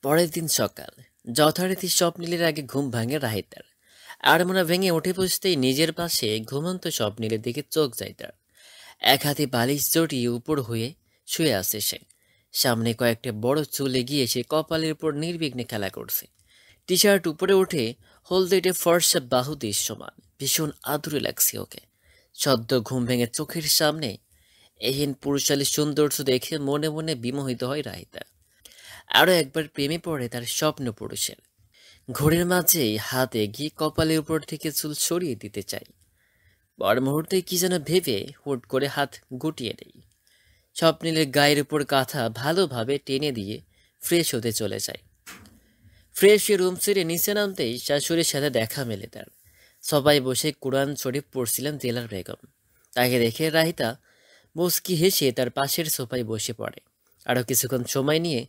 পরের দিন সকাল যথারীতি স্বপ্নীলের আগে ঘুম ভাঙে রাহিতার। আড়মোড়া ভেঙে উঠে বসতেই নিজের পাশে ঘুমন্ত স্বপ্নীলের দিকে চোখ যায় তার। এক হাতে বালিশ জড়িয়ে উপর হয়ে শুয়ে আছে সে। সামনে কয়েকটা বড় চুল এগিয়ে সে কপালের উপর নির্বিঘ্নে খেলা করছে। টি শার্ট উপরে উঠে হলদেটে ফর্সা বাহু দৃশ্যমান, ভীষণ আদুরে লাগছে ওকে। সদ্য ঘুম ভেঙে চোখের সামনে এহেন পুরুষালী সৌন্দর্য দেখে মনে মনে বিমোহিত হয় রাহিতা। আরো একবার প্রেমে পড়ে তার স্বপ্ন পুরুষের। ঘোরের মাঝেই হাত এগিয়ে কপালের উপর থেকে চুল সরিয়ে দিতে চাই। পর মুহূর্তে কি যেন ভেবে হুট করে হাত গুটিয়ে নেই। স্বপ্নিলের গায়ের উপর কাঁথা ভালোভাবে টেনে দিয়ে ফ্রেশ হতে চলে যায়। ফ্রেশ হয়ে রুম ছেড়ে নিচে নামতেই শাশুড়ির সাথে দেখা মেলে তার। সবাই বসে কোরআন শরীফ পড়ছিলেন জেলার বেগম। তাকে দেখে রাহিতা মুচকি হেসে তার পাশের সোফায় বসে পড়ে। আরও কিছুক্ষণ সময় নিয়ে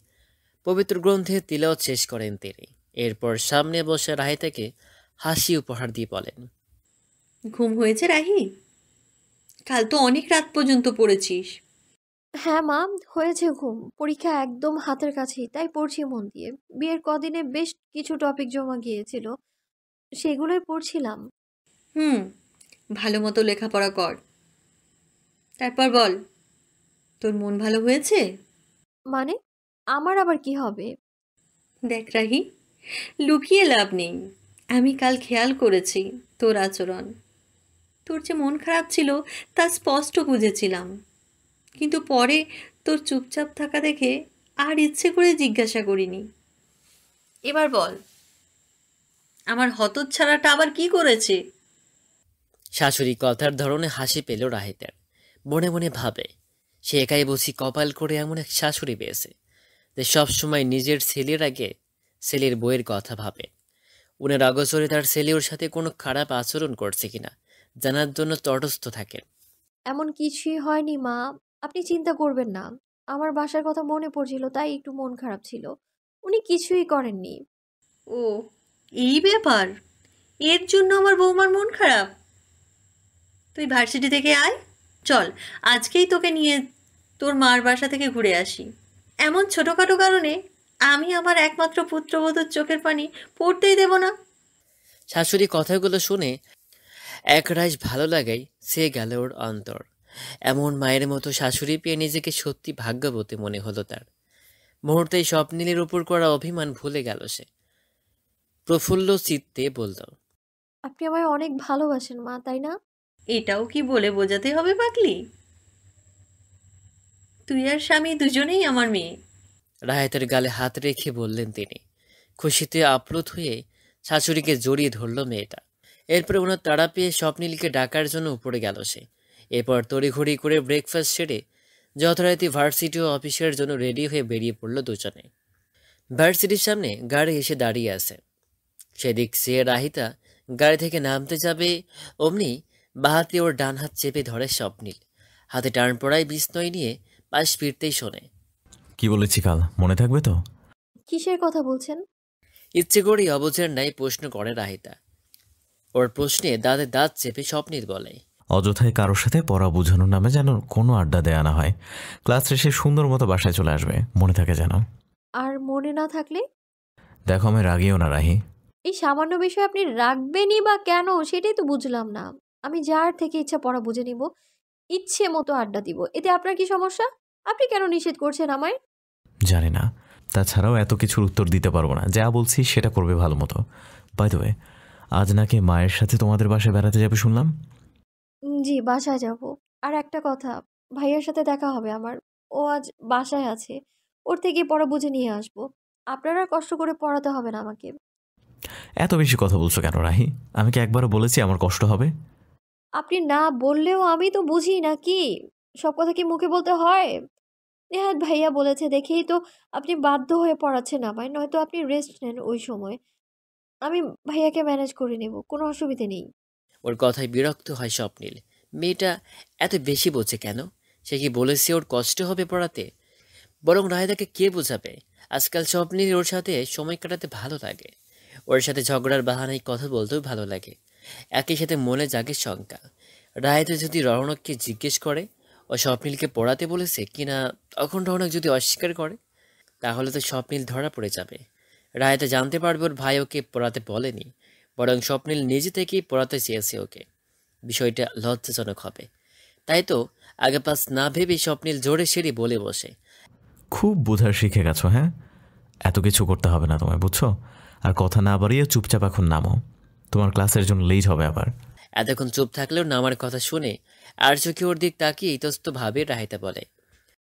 পবিত্র গ্রন্থে তিলাওয়াত শেষ করেন তিনি। এরপর সামনে বসে রাহিতাকে হাসি উপহার দিয়ে বলেন, ঘুম হয়েছে রাহি? কাল তো অনেক রাত পর্যন্ত পড়েছিস। হ্যাঁ মা, হয়েছে ঘুম। পরীক্ষা একদম হাতের কাছেই, তাই পড়ছি মন দিয়ে। বিয়ের কদিনে বেশ কিছু টপিক জমা গিয়েছিল, সেগুলোই পড়ছিলাম। হুম, ভালো মতো লেখাপড়া কর। তারপর বল, তোর মন ভালো হয়েছে? মানে, আমার আবার কি হবে? দেখ রাহি, লুকিয়ে লাভ নেই। আমি কাল খেয়াল করেছি তোর আচরণ। তোর যে মন খারাপ ছিল তা স্পষ্ট বুঝেছিলাম, কিন্তু পরে তোর চুপচাপ থাকা দেখে আর ইচ্ছে করে জিজ্ঞাসা করিনি। এবার বল, আমার হতচ্ছাড়াটা আবার কি করেছে? শাশুড়ি কথার ধরনে হাসি পেল রাহিতার। মনে মনে ভাবে, সে একাই বুঝি কপাল করে এমন এক শাশুড়ি পেয়েছে যে সবসময় নিজের ছেলের আগে ছেলের বইয়ের কথা ভাবে। উনার অগোচরে তার ছেলে ওর সাথে কোনো খারাপ আচরণ করছে কিনা জানার জন্য তটস্থ থাকেন। এমন কিছুই হয়নি মা, আপনি চিন্তা করবেন না। আমার বাসার কথা মনে পড়ছিল, তাই একটু মন খারাপ ছিল। উনি কিছুই করেননি। ও, এই ব্যাপার! এর জন্য আমার বৌমার মন খারাপ? তুই ভার্সিটি থেকে আয়, চল আজকেই তোকে নিয়ে তোর মার বাসা থেকে ঘুরে আসি। এমন ছোটোখাটো কারণে আমি আমার একমাত্র পুত্রবধূর চোখের পানি পড়তেই দেব না। শাশুড়ি কথাগুলো শুনে একরাশ ভালো লাগাই সে গেল ওর অন্তর। এমন মায়ের মতো শাশুড়ি পেয়ে নিজেকে সত্যি ভাগ্যবতী মনে হলো তার। মুহূর্তেই স্বপ্নিলের উপর করা অভিমান ভুলে গেল সে। প্রফুল্ল চিত্তে বলল, আপনি আমায় অনেক ভালোবাসেন মা, তাই না? এটাও কি বলে বোঝাতে হবে পাগলি? তুই আর স্বামী দুজনেই আমার মেয়ে। রাহেতের গালে হাত রেখে বললেন তিনি। খুশিতে আপ্লুত হয়ে শাশুড়িকে জড়িয়ে ধরল মেয়েটা। এরপরে ওনার তাড়া পেয়ে স্বপ্নিলকে ডাকার জন্য উপরে গেল সে। এরপর তড়িঘড়ি করে ব্রেকফাস্ট সেরে যথারীতি ভার্সিটি ও অফিসের জন্য রেডি হয়ে বেরিয়ে পড়ল দুজনে। ভার্সিটির সামনে গাড়ি এসে দাঁড়িয়ে আছে। সেদিক সে রাহিতা গাড়ি থেকে নামতে যাবে, অমনি বাহাতে ওর ডান হাত চেপে ধরে স্বপ্নিল। হাতে টান পড়ায় বিস্ময় নিয়ে পাশ ফিরতেই শোনে, কি বলেছি কাল মনে থাকবে তো? কিসের কথা বলছেন? ইচ্ছে করেই অবুঝের ন্যায় প্রশ্ন করে রাহিতা। ওর প্রশ্নে দাঁতে দাঁত চেপে স্বপ্নিল বলে, অযথায় কারোর সাথে পড়া বোঝানোর নামে যেন কোনো আড্ডা দেয়া না হয়। ক্লাস শেষে সুন্দর মতো বাসায় চলে আসবে, মনে থাকে যেন। আর মনে না থাকলে? দেখো আমি রাগিও না রাহি। এই সামান্য বিষয় আপনি রাখবেনই বা কেন, সেটাই তো বুঝলাম না। আমি যার থেকে ইচ্ছা পড়া বুঝে নিব, ইচ্ছে মতো আড্ডা দিব, এতে আপনার কি সমস্যা? আপনি কেন নিষেধ করছেন আমায়? জানি না, তাছাড়াও এত কিছুর উত্তর দিতে পারবো না। যা বলছি সেটা করবে ভালো মতো। বাই দ্য ওয়ে, আজ নাকি মায়ের সাথে তোমাদের বাসায় বেড়াতে যাবে শুনলাম। জি, বাসায় যাব। আর একটা কথা, ভাইয়ার সাথে দেখা হবে আমার। ও আজ বাসায় আছে, ওর থেকে পড়া বুঝে নিয়ে আসবো। আপনারা কষ্ট করে পড়াতে হবে না আমাকে। এত বেশি কথা বলছো কেন রাহি? আমি কি একবারও বলেছি আমার কষ্ট হবে? আপনি না বললেও আমি তো বুঝি নাকি? সব কথা কি মুখে বলতে হয়? নেহাত ভাইয়া বলেছে দেখেই তো আপনি বাধ্য হয়ে পড়াচ্ছেন আমায়, নয়তো আপনি রেস্ট নেন ওই সময়। আমি ভাইয়াকে ম্যানেজ করে নেব, কোনো অসুবিধে নেই। ওর কথায় বিরক্ত হয় স্বপ্নিল। মেয়েটা এত বেশি বোঝে কেন? সে কি বলেছে ওর কষ্ট হবে পড়াতে? বরং রাহেদাকে কে বোঝাবে? আজকাল স্বপ্নিল ওর সাথে সময় কাটাতে ভালো লাগে। ওর সাথে ঝগড়ার বাহানায় কথা বলতেও ভালো লাগে। একই সাথে মনে জাগে শঙ্কা, রাহেদা যদি রৌনককে জিজ্ঞেস করে ও ও স্বপ্নীলকে পড়াতে বলেছে কিনা তখন রৌনক যদি অস্বীকার করে তাহলে তো স্বপ্নীল ধরা পড়ে যাবে। রায়তা জানতে পারবে ওর ভাই ওকে পড়াতে বলেনি, বরং স্বপ্নীল নিজে থেকেই পড়াতে চেয়েছে ওকে। বিষয়টা লজ্জাজনক হবে। তাই তো আগে পাস না ভেবেই স্বপ্নীল জোরে সেরে বলে বসে, খুব বোঝার শিখে গেছো, হ্যাঁ? এত কিছু করতে হবে না তোমায়, বুঝছো? আর কথা না বাড়িয়ে চুপচাপ এখন নামো, তোমার ক্লাসের জন্য লেট হবে আবার। এতক্ষণ চুপ থাকলেও নামার কথা শুনে আর চোখে ওর দিক তাকিয়ে ইতস্ত ভাবে রাহিতা বলে।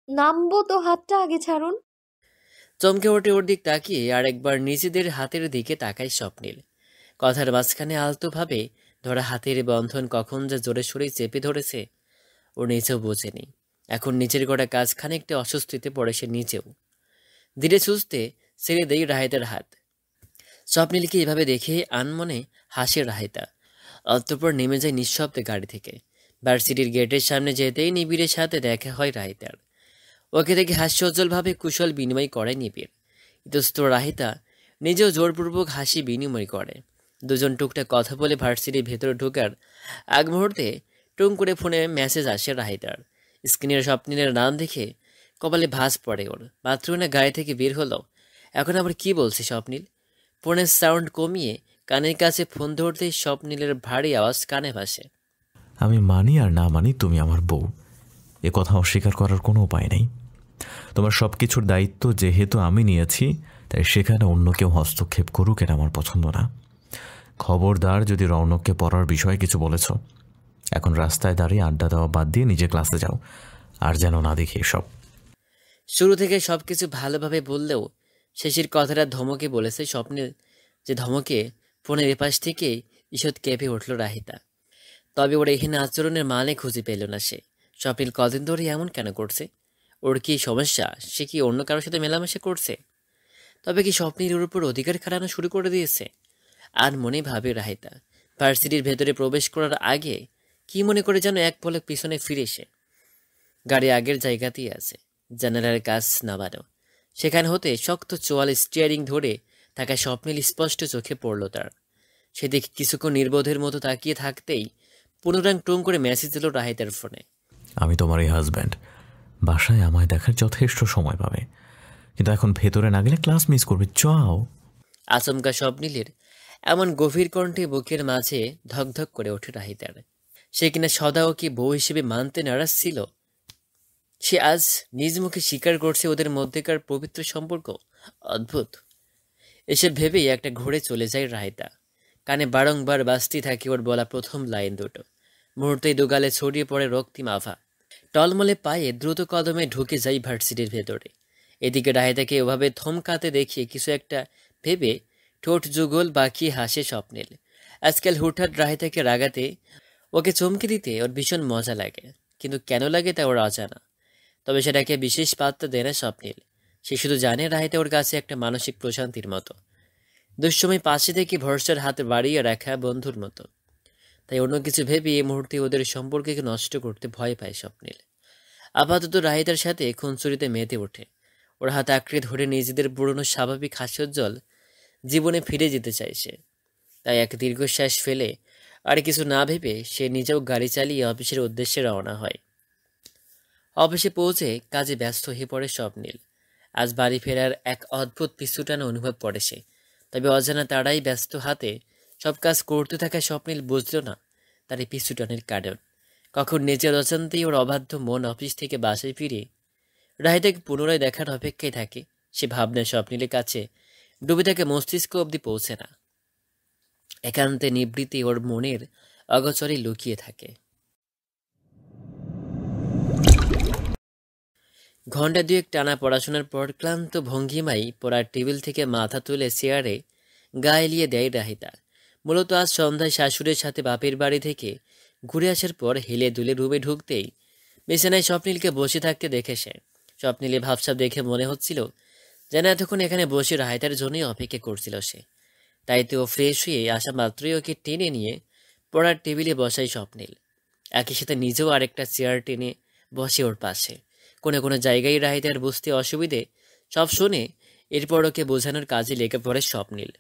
নামবো তো, হাতটা আগে ছাড়ুন। চমকে ওঠে ওর দিক তাকিয়ে আর একবার নিজেদের হাতের দিকে তাকায় স্বপ্নীল। কথার মাঝখানে আলতোভাবে ধরা হাতের বন্ধন কখন যে জোরে সোরে চেপে ধরেছে ও নিজেও বোঝেনি। এখন নিজের গড়া কাজ খানিকটা অস্বস্তিতে পড়ে সে নিজেও। ধীরে সুস্থে ছেড়ে দেই রাহিতার হাত। স্বপ্নীলকে এভাবে দেখে আনমনে হাসে রাহিতা। অতঃপর নেমে যায় নিঃশব্দে গাড়ি থেকে। ভার্সিটির গেটের সামনে যেতেই নিবিড়ের সাথে দেখা হয় রাহিতার। ওকে দেখে হাস্যোজ্জ্বলভাবে কুশল বিনিময় করে নিবিড়। ইতস্ত রাহিতা নিজেও জোরপূর্বক হাসি বিনিময় করে। দুজন টুকটাক কথা বলে ভার্সিটির ভেতরে ঢোকার আগ মুহূর্তে টুং করে ফোনে মেসেজ আসে রাহিতার। স্ক্রিনের স্বপ্নিলের নাম দেখে কপালে ভাঁজ পড়ে ওর। মাত্র না গাড়ি থেকে বের হলো, এখন আবার কি বলছে স্বপ্নিল? ফোনের সাউন্ড কমিয়ে কানের কাছে ফোন ধরতেই স্বপ্নিলের ভারী আওয়াজ কানে ভাসে। আমি মানি আর না মানি তুমি আমার বউ, এ কথা অস্বীকার করার কোনো উপায় নেই। তোমার সব কিছুর দায়িত্ব যেহেতু আমি নিয়েছি, তাই সেখানে অন্য কেউ হস্তক্ষেপ করুক এটা আমার পছন্দ না। খবরদার যদি রৌনককে পড়ার বিষয়ে কিছু বলেছ, এখন রাস্তায় দাঁড়িয়ে আড্ডা দেওয়া বাদ দিয়ে নিজে ক্লাসে যাও, আর যেন না দেখি এসব। শুরু থেকে সবকিছু ভালোভাবে বললেও শেষের কথাটা ধমকে বলেছে স্বপ্নিল, যে ধমকে ফোনের এপাশ থেকে ঈষৎ কেঁপে উঠল রাহিতা। তবে ওর এখানে আচরণের মানে খুঁজে পেল না সে। স্বপ্নিল কদিন ধরে এমন কেন করছে? ওর কি সমস্যা? সে কি অন্য কারোর সাথে মেলামেশা করছে? তবে কি স্বপ্নিল ওর উপর অধিকার খাটানো শুরু করে দিয়েছে? আর মনে ভাবে রাহিতা। ভার্সিটির ভেতরে প্রবেশ করার আগে কি মনে করে যেন এক পলক পিছনে ফিরে এসে গাড়ি আগের জায়গাতেই আছে, জানালার কাজ নামানো। সেখান হতে শক্ত চোয়াল স্টিয়ারিং ধরে থাকা স্বপ্নিল স্পষ্ট চোখে পড়ল তার। সেদিকে কিছুক্ষণ নির্বোধের মতো তাকিয়ে থাকতেই পুনরায় টুং করে মেসেজ দিল রাহিতার ফোনে। আমি তোমার এই হাজব্যান্ড, বাসায় আমায় দেখার যথেষ্ট সময় পাবে, কিন্তু এখন ভেতরে না গেলে ক্লাস মিস করবে, চাও? আচমকা স্বপ্নিলের এমন গভীর কণ্ঠে বুকের মাঝে ধকধক করে ওঠে রাহিতার। সে কিনা সদা ওকে বউ হিসেবে মানতে নারাজ ছিল, সে আজ নিজ মুখে স্বীকার করছে ওদের মধ্যেকার পবিত্র সম্পর্ক। অদ্ভুত। এসব ভেবেই একটা ঘুরে চলে যায় রাহিতা। কানে বারংবার বাজতে থাকে ওর বলা প্রথম লাইন দুটো। মুহূর্তেই দুগালে ছড়িয়ে পড়ে রক্তিম আভা। টলমলে পায়ে দ্রুত কদমে ঢুকে যায় ভার্সিটির ভেতরে। এদিকে রাহিতাকে ওভাবে থমকাতে দেখিয়ে কিছু একটা ভেবে ঠোঁট যুগল বাঁকিয়ে হাসে স্বপ্নিল। আজকাল হুটহাট রাহিতাকে রাগাতে, ওকে চমকে দিতে ওর ভীষণ মজা লাগে, কিন্তু কেন লাগে তা ওর অজানা। তবে সেটাকে বিশেষ পাত্র দেয় না স্বপ্নিল। সে শুধু জানে রাহিতা ওর কাছে একটা মানসিক প্রশান্তির মতো, দুঃসময় পাশে থেকে ভরসার হাত বাড়িয়ে রাখা বন্ধুর মতো। তাই অন্য কিছু ভেবে এই মুহূর্তে ওদের সম্পর্ককে নষ্ট করতে ভয় পায় স্বপ্নিল। আপাতত রাহিতার সাথে খুনসুরিতে মেতে ওঠে। ওর হাত আঁকড়ে ধরে নিজেদের পুরনো স্বাভাবিক হাস্যোজ্জ্বল জীবনে ফিরে যেতে চাইছে। তাই এক দীর্ঘশ্বাস ফেলে আর কিছু না ভেবে সে নিজেও গাড়ি চালিয়ে অফিসের উদ্দেশ্যে রওনা হয়। অফিসে পৌঁছে কাজে ব্যস্ত হয়ে পড়ে স্বপ্নিল। আজ বাড়ি ফেরার এক অদ্ভুত পিছুটানা অনুভব করে সে। তবে অজানা তারাই ব্যস্ত হাতে সব কাজ করতে থাকা স্বপ্নিল বুঝল না তার এই পিছুটানের কারণ। কখন নিজের অজান্তেই ওর অবাধ্য মন অফিস থেকে বাসায় ফিরে রাহিতাকে পুনরায় দেখার অপেক্ষায় থাকে। সে ভাবনা স্বপ্নিলের কাছে ডুবে থাকে, মস্তিষ্ক অবধি পৌঁছে না। একান্তে নিবৃত্তি ওর মনের অগোচরে লুকিয়ে থাকে। ঘণ্টা দুয়েক টানা পড়াশোনার পর ক্লান্ত ভঙ্গিমাই পড়ার টেবিল থেকে মাথা তুলে চেয়ারে গা এলিয়ে দেয় রাহিতা। মূলত আজ সন্ধ্যায় শাশুড়ির সাথে বাপের বাড়ি থেকে ঘুরে আসার পর হেলে দুলে রুমে ঢুকতেই বিছানায় স্বপ্নিলকে বসে থাকতে দেখে সে। স্বপ্নিলে ভাবসাব দেখে মনে হচ্ছিল যেন এতক্ষণ এখানে বসে রাহিতার জন্যই অপেক্ষা করছিল সে। তাই তো ফ্রেশ হয়ে আসা মাত্রই ওকে টেনে নিয়ে পড়ার টেবিলে বসায় স্বপ্নিল। একই সাথে নিজেও আরেকটা চেয়ার টেনে বসে ওর পাশে। কোনো কোনো জায়গায় রাহিতার বুঝতে অসুবিধে সব শুনে এরপর ওকে বোঝানোর কাজে লেগে পড়ে স্বপ্নিল।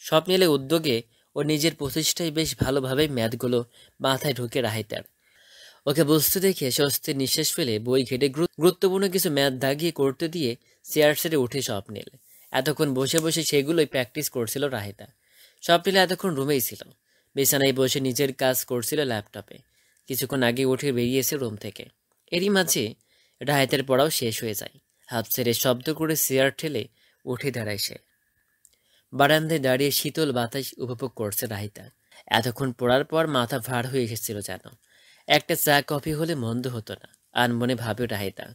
স্বপ্নিলের উদ্যোগে ও নিজের প্রচেষ্টায় বেশ ভালোভাবে ম্যাথগুলো মাথায় ঢুকে রাহিতার। ওকে বুঝতে দেখে স্বস্তির নিঃশ্বাস ফেলে বই ঘেটে গুরুত্বপূর্ণ কিছু ম্যাথ দাগিয়ে করতে দিয়ে চেয়ার ছেড়ে উঠে স্বপ্নিল। এতক্ষণ বসে বসে সেগুলোই প্র্যাকটিস করছিল রাহিতা। স্বপ্নিল এতক্ষণ রুমেই ছিল, বিছানায় বসে নিজের কাজ করছিল ল্যাপটপে। কিছুক্ষণ আগে উঠে বেরিয়েছে রুম থেকে। এরই মাঝে রাহিতার পড়াও শেষ হয়ে যায়। হাত ছেড়ে শব্দ করে চেয়ার ঠেলে উঠে দাঁড়ায় সে। বারান্দায় দাঁড়িয়ে শীতল বাতাস উপভোগ করছে রাহিতা। এতক্ষণ পড়ার পর মাথা ভার হয়ে এসেছিল যেন। একটা চা কফি হলে মন্দ হতো না, আনমনে ভাবে রাহিতা।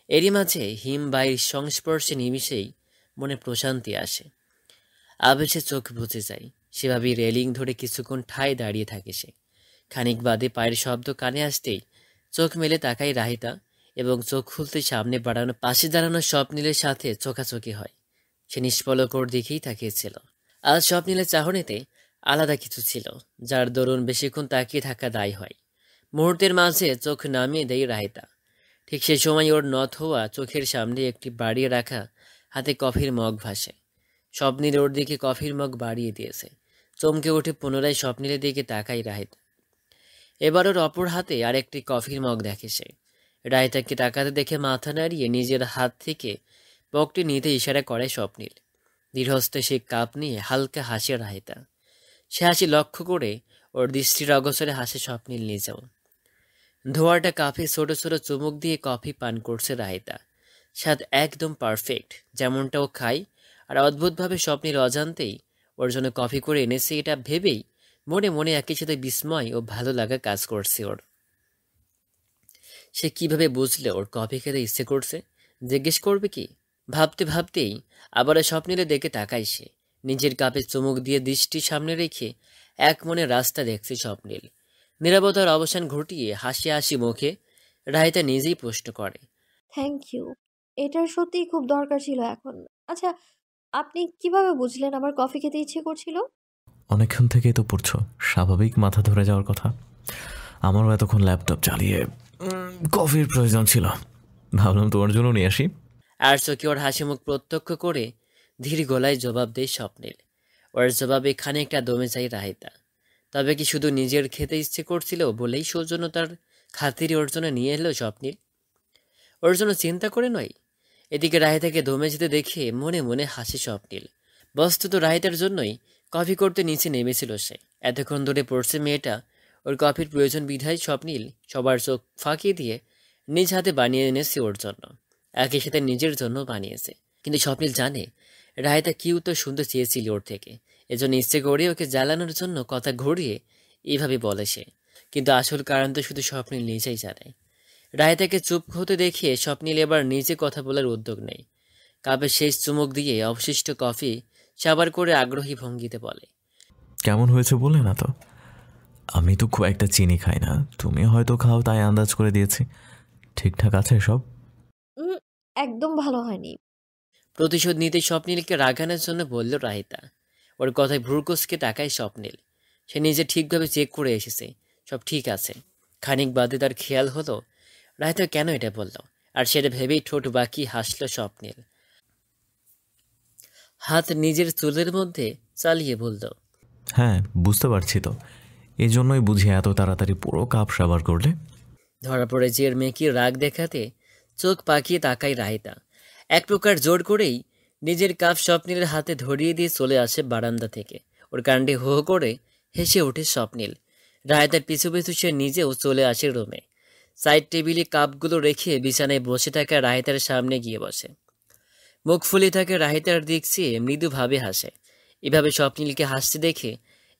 এরই মাঝে হিমবায়ুর সংস্পর্শে নিমিষেই মনে প্রশান্তি আসে। আবেশে চোখ বুজে যায়। সেভাবেই রেলিং ধরে কিছুক্ষণ ঠায় দাঁড়িয়ে থাকে সে। খানিক বাদে পায়ের শব্দ কানে আসতেই চোখ মেলে তাকায় রাহিতা এবং চোখ খুলতে সামনে বাড়ানো পাশে দাঁড়ানো স্বপ্নিলের সাথে চোখাচোখি হয়। সে নিষ্পলক ওর দিকেই তাকিয়েছিল। আজ স্বপ্নিলের চাহনিতে আলাদা কিছু ছিল, যার দরুন বেশিক্ষণ তাকিয়ে থাকা দায় হয়। মুহূর্তের মাঝে চোখ নামিয়ে দেয় রাহিতা। ঠিক সে সময় ওর নথ হওয়া চোখের সামনে একটি বাড়িয়ে রাখা হাতে কফির মগ ভাসে। স্বপ্নিল ওর দিকে কফির মগ বাড়িয়ে দিয়েছে। চমকে উঠে পুনরায় স্বপ্নিলের দিকে তাকাই রাহিতা। এবার ওর অপর হাতে আরেকটি কফির মগ দেখে সে। রাহিতাকে তাকাতে দেখে মাথা নাড়িয়ে নিজের হাত থেকে মগটি নিতে ইশারা করে স্বপ্নিল। দৃঢ়হস্তে সে কাপ নিয়ে হালকা হাসে রাহিতা। সে হাসি লক্ষ্য করে ওর দৃষ্টির অগোচরে হাসে স্বপ্নিল নিজেও। ধোয়াটা কাপে ছোট ছোট চুমুক দিয়ে কফি পান করছে রাহিতা। স্বাদ একদম পারফেক্ট, যেমনটা ও খায়। আর অদ্ভুতভাবে স্বপ্নিল অজান্তেই ওর জন্য কফি করে এনেছে, এটা ভেবেই মনে মনে একই সাথে বিস্ময় ও ভালো লাগা কাজ করছে ওর। সে কিভাবে বুঝলে ওর কফি খেতে ইচ্ছে করছে? জিজ্ঞেস করবে কি? ভাবতে ভাবতেই আবার স্বপ্নিলে দেখে তাকায় সে। নিজের কাপে চুমুক দিয়ে দৃষ্টি সামনে রেখে এক মনে রাস্তা দেখছে স্বপ্নিল। নীরবতার অবসান ঘটিয়ে হাসি হাসি মুখে রাহিতা নিজেই প্রশ্ন করে, থ্যাংক ইউ। এটার সত্যিই খুব দরকার ছিল এখন। আচ্ছা, আপনি কিভাবে বুঝলেন আমার কফি খেতে ইচ্ছে করছিল? অনেকক্ষণ থেকেই তো পড়ছো, স্বাভাবিক মাথা ধরে যাওয়ার কথা। আমারও এতক্ষণ ল্যাপটপ চালিয়ে কফির প্রয়োজন ছিল, ভাবলাম তোমার জন্য নিয়ে আসি। আর চোখে ওর হাসি মুখ প্রত্যক্ষ করে ধীর গলায় জবাব দেয় স্বপ্নিল। ওর জবাবে খানিকটা দমে যায় রাহিতা। তবে কি শুধু নিজের খেতে ইচ্ছে করছিল বলেই সৌজন্যতার খাতিরে ওর জন্য নিয়ে এলো স্বপ্নিল? ওর জন্য চিন্তা করে নয়। এদিকে রাহিতাকে দমে যেতে দেখে মনে মনে হাসি স্বপ্নিল। বস্তুত রাহিতার জন্যই কফি করতে নিচে নেমেছিল সে। এতক্ষণ ধরে পড়ছে মেয়েটা, ওর কফির প্রয়োজন বিধায় স্বপ্নিল সবার চোখ ফাঁকিয়ে দিয়ে নিজ হাতে বানিয়ে এনেছে ওর জন্য। একই সাথে নিজের জন্য বানিয়েছে। কিন্তু স্বপ্নিল জানে রাহিতা কি উত্তর শুনতে চেয়েছিল ওর থেকে। এজন্য ইচ্ছে করে ওকে জ্বালানোর জন্য কথা ঘুরিয়ে এইভাবে বলে সে। কিন্তু আসল কারণ তো শুধু স্বপ্নিল নিজেই জানে। রাহিতাকে চুপ হতে দেখে স্বপ্নিল এবার নিজে কথা বলার উদ্যোগ নেই। কাপে শেষ চুমুক দিয়ে অবশিষ্ট কফি সাবার করে আগ্রহী ভঙ্গিতে বলে, কেমন হয়েছে বলে না তো? আমি তো খুব একটা চিনি খাই না, তুমি হয়তো খাও তাই আন্দাজ করে দিয়েছি। ঠিকঠাক আছে সব? উম, একদম ভালো হয়নি। প্রতিশোধ নিতে স্বপ্নিলকে রাগানোর জন্য বলল রাহিতা। ওর কথায় ভ্রুকুচকে তাকায় স্বপ্নিল। সে নিজে ঠিকভাবে চেক করে এসেছে, সব ঠিক আছে। খানিক বাদে তার খেয়াল হলো রাহিতা কেন এটা বলল, আর সেটা ভেবেই ঠোঁট বাঁকিয়ে হাসল স্বপ্নিল। হাত নিজের চুলের মধ্যে চালিয়ে বলল, হ্যাঁ বুঝতে পারছি তো, এই জন্যই বুঝি এত তাড়াতাড়ি পুরো কাপ সাবার করলে। ধরা পড়ে যে মেয়েকে রাগ দেখাতে চোখ পাকিয়ে তাকায় রাহিতা। এক প্রকার জোর করেই নিজের কাপ স্বপ্নিলের হাতে ধরিয়ে দিয়ে চলে আসে বারান্দা থেকে। ওর কাণ্ডে হো করে হেসে ওঠে স্বপ্নিল। রাহিতার পিছু পিছু সে নিজেও চলে আসে রুমে। সাইড টেবিলে কাপগুলো রেখে বিছানায় বসে থাকা রাহিতার সামনে গিয়ে বসে। মুখ ফুলে থাকে রাহিতার দিক চেয়ে মৃদুভাবে হাসে। এভাবে স্বপ্নিলকে হাসতে দেখে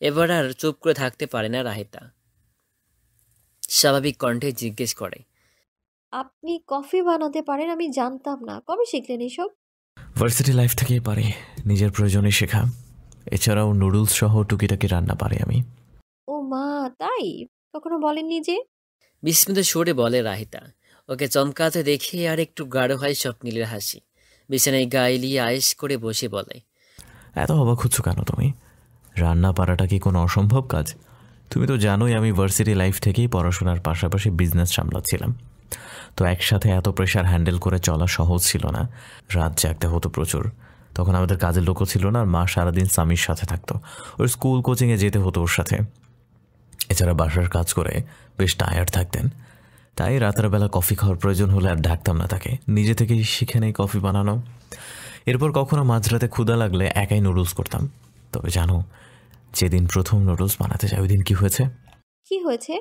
এবার আর চুপ করে থাকতে পারে না রাহিতা। স্বাভাবিক কণ্ঠে জিজ্ঞেস করে, আপনি কফি বানাতে পারেন? আমি জানতাম না। কবে শিখলেন এসব? ভার্সিটি লাইফ থেকেই পারি, নিজের প্রয়োজনে শেখা। এছাড়াও নুডলস সহ টুকিটাকি রান্না পারি আমি। ও মা, তাই? কখনো বলেননি যে? বিস্মিত সুরে বলে রাহিতা। ওকে চমকাতে দেখে আর একটু গাঢ় হয় স্বপ্নিলের হাসি। বিছানায় গা এলিয়ে আয়েশ করে বসে বলে, এত অবাক হচ্ছ কেন তুমি? রান্না পারাটা কি কোনো অসম্ভব কাজ? তুমি তো জানোই আমি ভার্সিটি লাইফ থেকেই পড়াশোনার পাশাপাশি বিজনেস সামলাচ্ছিলাম। তো একসাথে এত প্রেশার হ্যান্ডেল করে চলা সহজ ছিল না। রাত জাগতে হতো প্রচুর। তখন আমাদের কাজের লোকও ছিল না, আর মা সারাদিন স্বামীর সাথে থাকতো। ওর স্কুল কোচিংয়ে যেতে হতো ওর সাথে। এছাড়া বাসার কাজ করে বেশ টায়ার্ড থাকতেন। তাই রাতের বেলা কফি খাওয়ার প্রয়োজন হলে আর ডাকতাম না তাকে, নিজে থেকেই শিখে নেই কফি বানানো। এরপর কখনো মাঝরাতে ক্ষুধা লাগলে একাই নুডলস করতাম। তবে জানো, যেদিন প্রথম নুডলস বানাতে যাই ওই দিন কি হয়েছে? কি হয়েছে?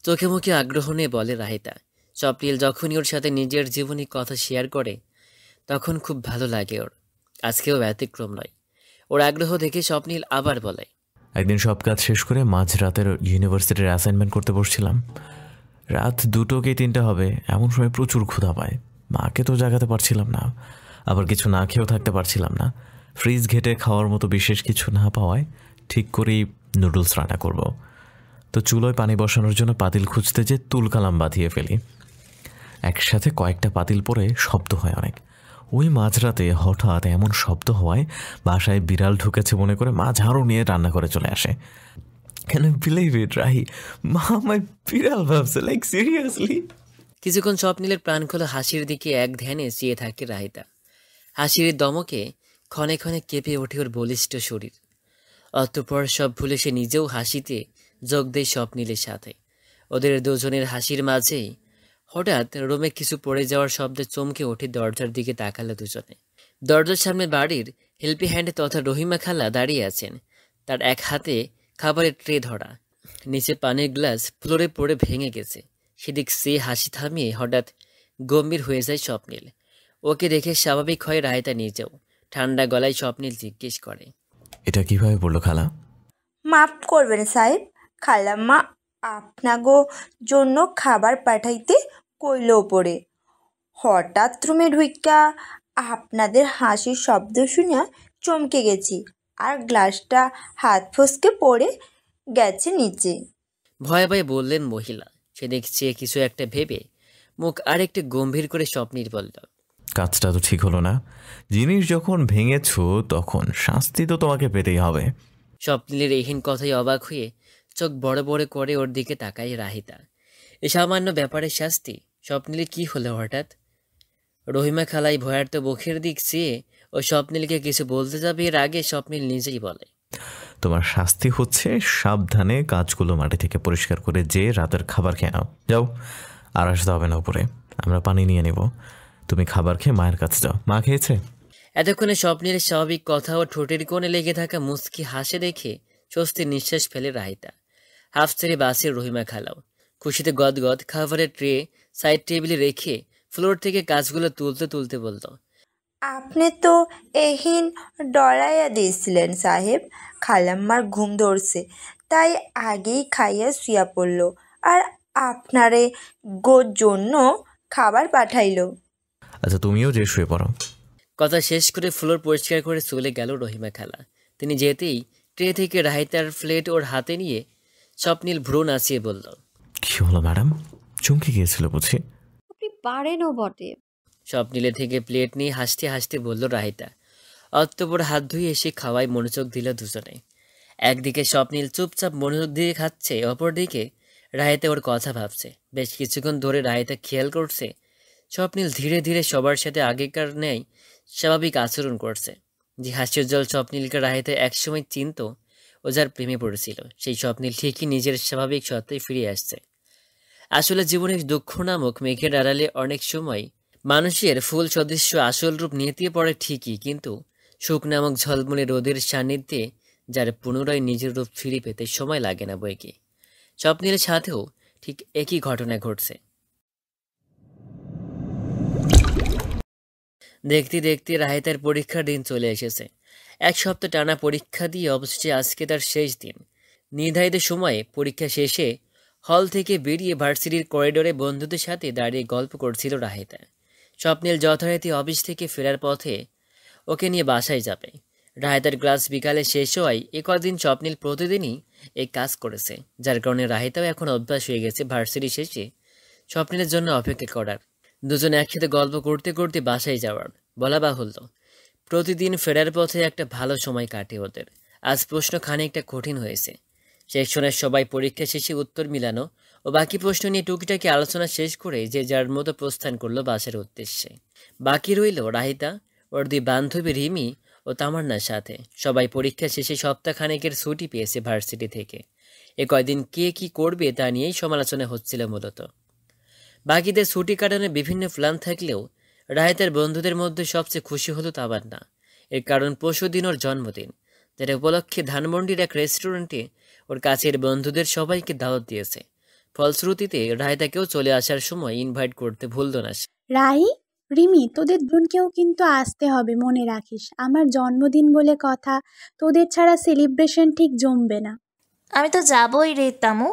চোখে মুখে আগ্রহ নিয়ে বলে রাহিতা। স্বপ্নিল যখনই ওর সাথে নিজের জীবনী কথা শেয়ার করে তখন খুব ভালো লাগে ওর। আজকেও ব্যতিক্রম নয়। ওর আগ্রহ দেখে স্বপ্নিল আবার বলে, একদিন সব কাজ শেষ করে মাঝরাতের ইউনিভার্সিটির অ্যাসাইনমেন্ট করতে বসছিলাম। রাত 2টো কি 3টে হবে, এমন সময় প্রচুর ক্ষুধা পায়। মাকে তো জাগাতে পারছিলাম না, আবার কিছু না খেয়েও থাকতে পারছিলাম না। ফ্রিজ ঘেটে খাওয়ার মতো বিশেষ কিছু না পাওয়ায় ঠিক করেই নুডলস রান্না করব। তো চুলোয় পানি বসানোর জন্য পাতিল খুঁজতে যে তুলকালাম বাঁধিয়ে ফেলি। একসাথে কয়েকটা পাতিল পরে শব্দ হয় অনেক। ওই মাঝরাতে হঠাৎ এমন শব্দ হওয়ায় বাসায় বিড়াল ঢুকেছে মনে করে মা ঝাড়ু নিয়ে রান্না করে চলে আসে। Can I believe it, Rahi? মা আমায় বিড়াল ভাবছে, লাইক সিরিয়াসলি। কিছুক্ষণ স্বপ্নিলের প্রাণ খোলা হাসির দিকে এক ধ্যানে চেয়ে থাকে রাহিতা। হাসির দমকে ক্ষণে ক্ষণে কেঁপে ওঠে ওর বলিষ্ঠ শরীর। অতঃপর সব ভুলে সে নিজেও হাসিতে যোগ দেয় স্বপ্নিলের সাথে। ওদের দুজনের হাসির মাঝেই হঠাৎ রুমে কিছু পড়ে যাওয়ার শব্দে চমকে ওঠে দরজার দিকে তাকালো দুজনে। দরজার সামনে বাড়ির হেল্পি হ্যান্ড তথা রহিমা খালা দাঁড়িয়ে আছেন। তার এক হাতে খাবারের ট্রে ধরা, নিচে পানির গ্লাস ফ্লোরে পড়ে ভেঙে গেছে। সেদিক সে হাসি থামিয়ে হঠাৎ গম্ভীর হয়ে যায় স্বপ্নিল। ওকে দেখে স্বাভাবিক হয় রাহিতা নিজেও। ঠান্ডা গলায় স্বপ্নিল জিজ্ঞেস করে, এটা কিভাবে পড়লো খালা? মাফ করবেন সাহেব, খালাম্মা আপনাগো জন্য খাবার পাঠাইতে কইল ওপরে। হঠাৎ রুমে ঢুইকা আপনাদের হাসির শব্দ শুনিয়া চমকে গেছি, আর গ্লাসটা হাত ফসকে পড়ে গেছে নিচে। ভয়ে ভয়ে বললেন মহিলা। সেদিক চেয়ে কিছু একটা ভেবে মুখ আরেকটু গম্ভীর করে স্বপ্নিল বলল, কাজটা তো ঠিক হলো না। জিনিস যখন ভেঙেছ তখন শাস্তি তো তোমাকে পেতেই হবে। স্বপ্নিলের এইহীন কথায় অবাক হয়ে চোখ বড় বড় করে ওর দিকে তাকায় রাহিতা। এই সামান্য ব্যাপারে শাস্তি? স্বপ্নিলের কি হলো হঠাৎ? রহিমা খালাই ভয়ার্ত মুখের দিক চেয়ে ও স্বপ্নিলকে কিছু বলতে যাবে এর আগে স্বপ্নিল নিজেই বলে, তোমার শাস্তি হচ্ছে সাবধানে কাজগুলো মাটি থেকে পরিষ্কার করে যে রাতের খাবার খেয়ে নাও। যাও, আর আসতে হবে না উপরে, আমরা পানি নিয়ে নেব। তুমি খাবার খেয়ে মায়ের কাছে যাও। মা খেয়েছে? এতক্ষণে স্বপ্নিলের স্বাভাবিক কথা ও ঠোঁটের কোণে লেগে থাকা মুচকি হাসে দেখে স্বস্তির নিঃশ্বাস ফেলে রাহিতা। হাফ ছেড়ে বাসে রহিমা খালাও খুশিতে গদগদ খাবারের ট্রে সাইড টেবিলে রেখে ফ্লোর থেকে কাজগুলো তুলতে তুলতে বলল, আপনি তো এহিন ডরাইয়া দিয়েছিলেন সাহেব। খালাম্মার ঘুম ধরছে, তাই আগেই খাইয়া শুয়া পড়ল, আর আপনারে জন্য খাবার পাঠাইল। আচ্ছা, তুমিও যে শুয়ে পড়ো। কথা শেষ করে ফ্লোর পরিষ্কার করে চলে গেল রহিমা খালা। তিনি যেতেই ট্রে থেকে রাহিতার প্লেট ওর হাতে নিয়ে স্বপ্নিল ভ্রু নাচিয়ে বলল, কি হলো ম্যাডাম, চমকে গিয়েছিল বুঝি? আপনি পারেনও বটে। স্বপ্নিলের থেকে প্লেট নিয়ে হাসতে হাসতে বলল রাহিতা। অতঃপর হাত ধুয়ে এসে খাওয়ায় মনোযোগ দিল দুজনে। একদিকে স্বপ্নিল চুপচাপ মনোযোগ দিয়ে খাচ্ছে, অপরদিকে রাহিতা ওর কথা ভাবছে। বেশ কিছুক্ষণ ধরে রাহিতা খেয়াল করছে স্বপ্নিল ধীরে ধীরে সবার সাথে আগেকার ন্যায় স্বাভাবিক আচরণ করছে। যে হাস্যোজ্জ্বল স্বপ্নিলকে রাহিতা একসময় চিনত ও যার প্রেমে পড়েছিল, সেই স্বপ্নিল ঠিকই নিজের স্বাভাবিক সত্তায় ফিরে আসছে। আসলে জীবনের দুঃখ নামক মেঘের আড়ালে অনেক সময় মানুষের ফুল সদৃশ্য আসল রূপ নিতে পড়ে ঠিকই, কিন্তু সুখ নামক ঝলমলে রোদের সান্নিধ্যে যার পুনরায় নিজের রূপ ফিরে পেতে সময় লাগে না বইকি। স্বপ্নিলের সাথেও ঠিক একই ঘটনা ঘটছে। দেখতে দেখতে রাহিতার পরীক্ষার দিন চলে এসেছে। 1 সপ্তাহ টানা পরীক্ষা দিয়ে অবশেষে আজকে তার শেষ দিন। নির্ধারিত সময়ে পরীক্ষা শেষে হল থেকে বেরিয়ে ভার্সিটির করিডোরে বন্ধুদের সাথে দাঁড়িয়ে গল্প করছিল রাহিতা। স্বপ্নিল যথারীতি অফিস থেকে ফেরার পথে ওকে নিয়ে বাসায় যাবে। রাহিতার ক্লাস বিকালে শেষ হওয়ায় কদিন স্বপ্নিল প্রতিদিনই এই কাজ করেছে, যার কারণে রাহিতাও এখন অভ্যাস হয়ে গেছে ভার্সিটি শেষে স্বপ্নিলের জন্য অপেক্ষা করার। দুজন একসাথে গল্প করতে করতে বাসায় যাওয়ার। বলা বাহুল্য, প্রতিদিন ফেরার পথে একটা ভালো সময় কাটে ওদের। আজ প্রশ্ন খানিকটা কঠিন হয়েছে। সেকশনের সবাই পরীক্ষা শেষে উত্তর মিলানো ও বাকি প্রশ্ন নিয়ে টুকিটাকি আলোচনা শেষ করে যে যার মতো প্রস্থান করলো বাসার উদ্দেশ্যে। বাকি রইল রাহিতা, ওর 2 বান্ধবী রিমি ও তামান্নার সাথে। সবাই পরীক্ষা শেষে সপ্তাহখানেকের ছুটি পেয়েছে ভার্সিটি থেকে। কয়দিন কে কি করবে তা নিয়েই সমালোচনা হচ্ছিল মূলত। বাকিদের ছুটি কাটানোর বিভিন্ন প্ল্যান থাকলেও রাহেতার বন্ধুদের মধ্যে সবচেয়ে খুশি হলো তামান্না। এর কারণ পরশুদিন ওর জন্মদিন, যেটা উপলক্ষে ধানমন্ডির এক রেস্টুরেন্টে ওর কাছের বন্ধুদের সবাইকে দাওয়াত দিয়েছে। ফলশ্রুতিতে রাহেতাকেও চলে আসার সময় ইনভাইট করতে ভুলল না সে। রাহি, রিমি, তোদের দুজনকেও কিন্তু আসতে হবে, মনে রাখিস। আমার জন্মদিন বলে কথা, তোদের ছাড়া সেলিব্রেশন ঠিক জমবে না। আমি তো যাবই রে তামু,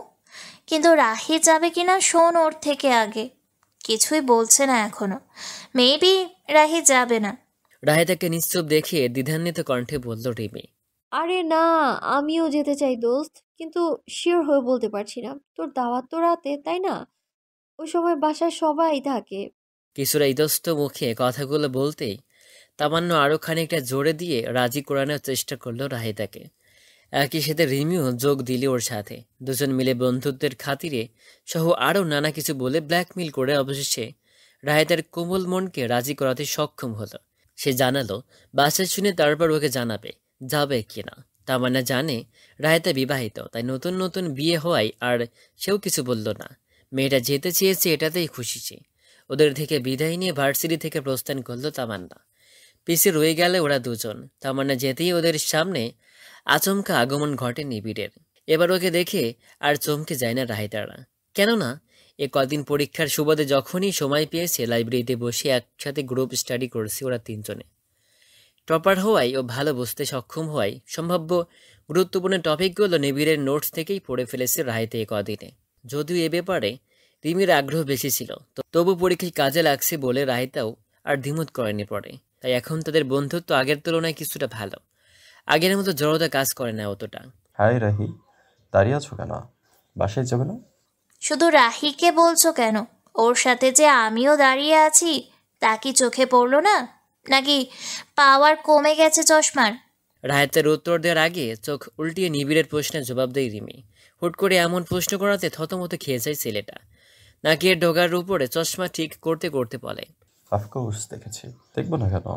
কিন্তু রাহি যাবে কিনা শোন ওর থেকে আগে। কিছুই বলছে না এখনো। মেবি রাহি যাবে না। রাহেতাকে নিশ্চুপ দেখে দ্বিধান্বিত কণ্ঠে বলল রিমি। আরে না, আমিও যেতে চাই দোস্ত, কিন্তু শিওর হয়ে বলতে পারছি না। তোর দাওয়াত তো রাতে, তাই না? ওই সময় বাসায় সবাই থাকে। কিছুটা ইতস্ত মুখে কথাগুলো বলতেই তামান্না আরও খানিকটা জোরে দিয়ে রাজি করানোর চেষ্টা করলো রাহেতাকে। একই সাথে রিমিও যোগ দিল ওর সাথে। দুজন মিলে বন্ধুত্বের খাতিরে সহ আরও নানা কিছু বলে ব্ল্যাকমেল করে অবশেষে রাহেতার কোমল মনকে রাজি করাতে সক্ষম হলো। সে জানালো বাসায় শুনে তারপর ওকে জানাবে যাবে কিনা। তামান্না জানে রাহেতা বিবাহিত, তাই নতুন নতুন বিয়ে হওয়ায় আর সেও কিছু বলল না। মেয়েটা যেতে চেয়েছে এটাতেই খুশি সে। ওদের থেকে বিদায় নিয়ে ভার্সিটি থেকে প্রস্থান করলো তামান্না। পিছে রয়ে গেলে ওরা দুজন। তামান্না যেতেই ওদের সামনে আচমকা আগমন ঘটে নিবিড়ের। এবার ওকে দেখে আর চমকে যায় না রাহেতারা। কেননা এ কদিন পরীক্ষার সুবাদে যখনই সময় পেয়েছে লাইব্রেরিতে বসে একসাথে গ্রুপ স্টাডি করছে ওরা তিনজনে। টপার হওয়ায় ও ভালো বুঝতে সক্ষম হওয়ায় সম্ভাব্য গুরুত্বপূর্ণ টপিকগুলো নিবিড়ের নোটস থেকেই পড়ে ফেলেছে রাহেতে এ কদিনে। যদিও এ ব্যাপারে রিমির আগ্রহ বেশি ছিল, তবু পরীক্ষায় কাজে লাগছে বলে রাহেতাও আর দ্বিমত করেনি পড়ে। তাই এখন তাদের বন্ধুত্ব আগের তুলনায় কিছুটা ভালো। আগের মতো জড়তা কাজ করে না অতটা। হাই রাহি, দাঁড়িয়ে আছো কেন? বাসায় যাবে না? শুধু রাহিকে বলছো কেন? ওর সাথে যে আমিও দাঁড়িয়ে আছি তা কি চোখে পড়লো না? নাকি পাওয়ার কমে গেছে চশমার? রাহেতের উত্তর দেওয়ার আগে চোখ উল্টিয়ে নিবিড়ের প্রশ্নের জবাব দেয় রিমি। হুট করে এমন প্রশ্ন করাতে থতমত খেয়ে যায় ছেলেটা। নাকি এর ডগার উপরে চশমা ঠিক করতে করতে বলে, অফকোর্স দেখেছি, দেখবো না কেন?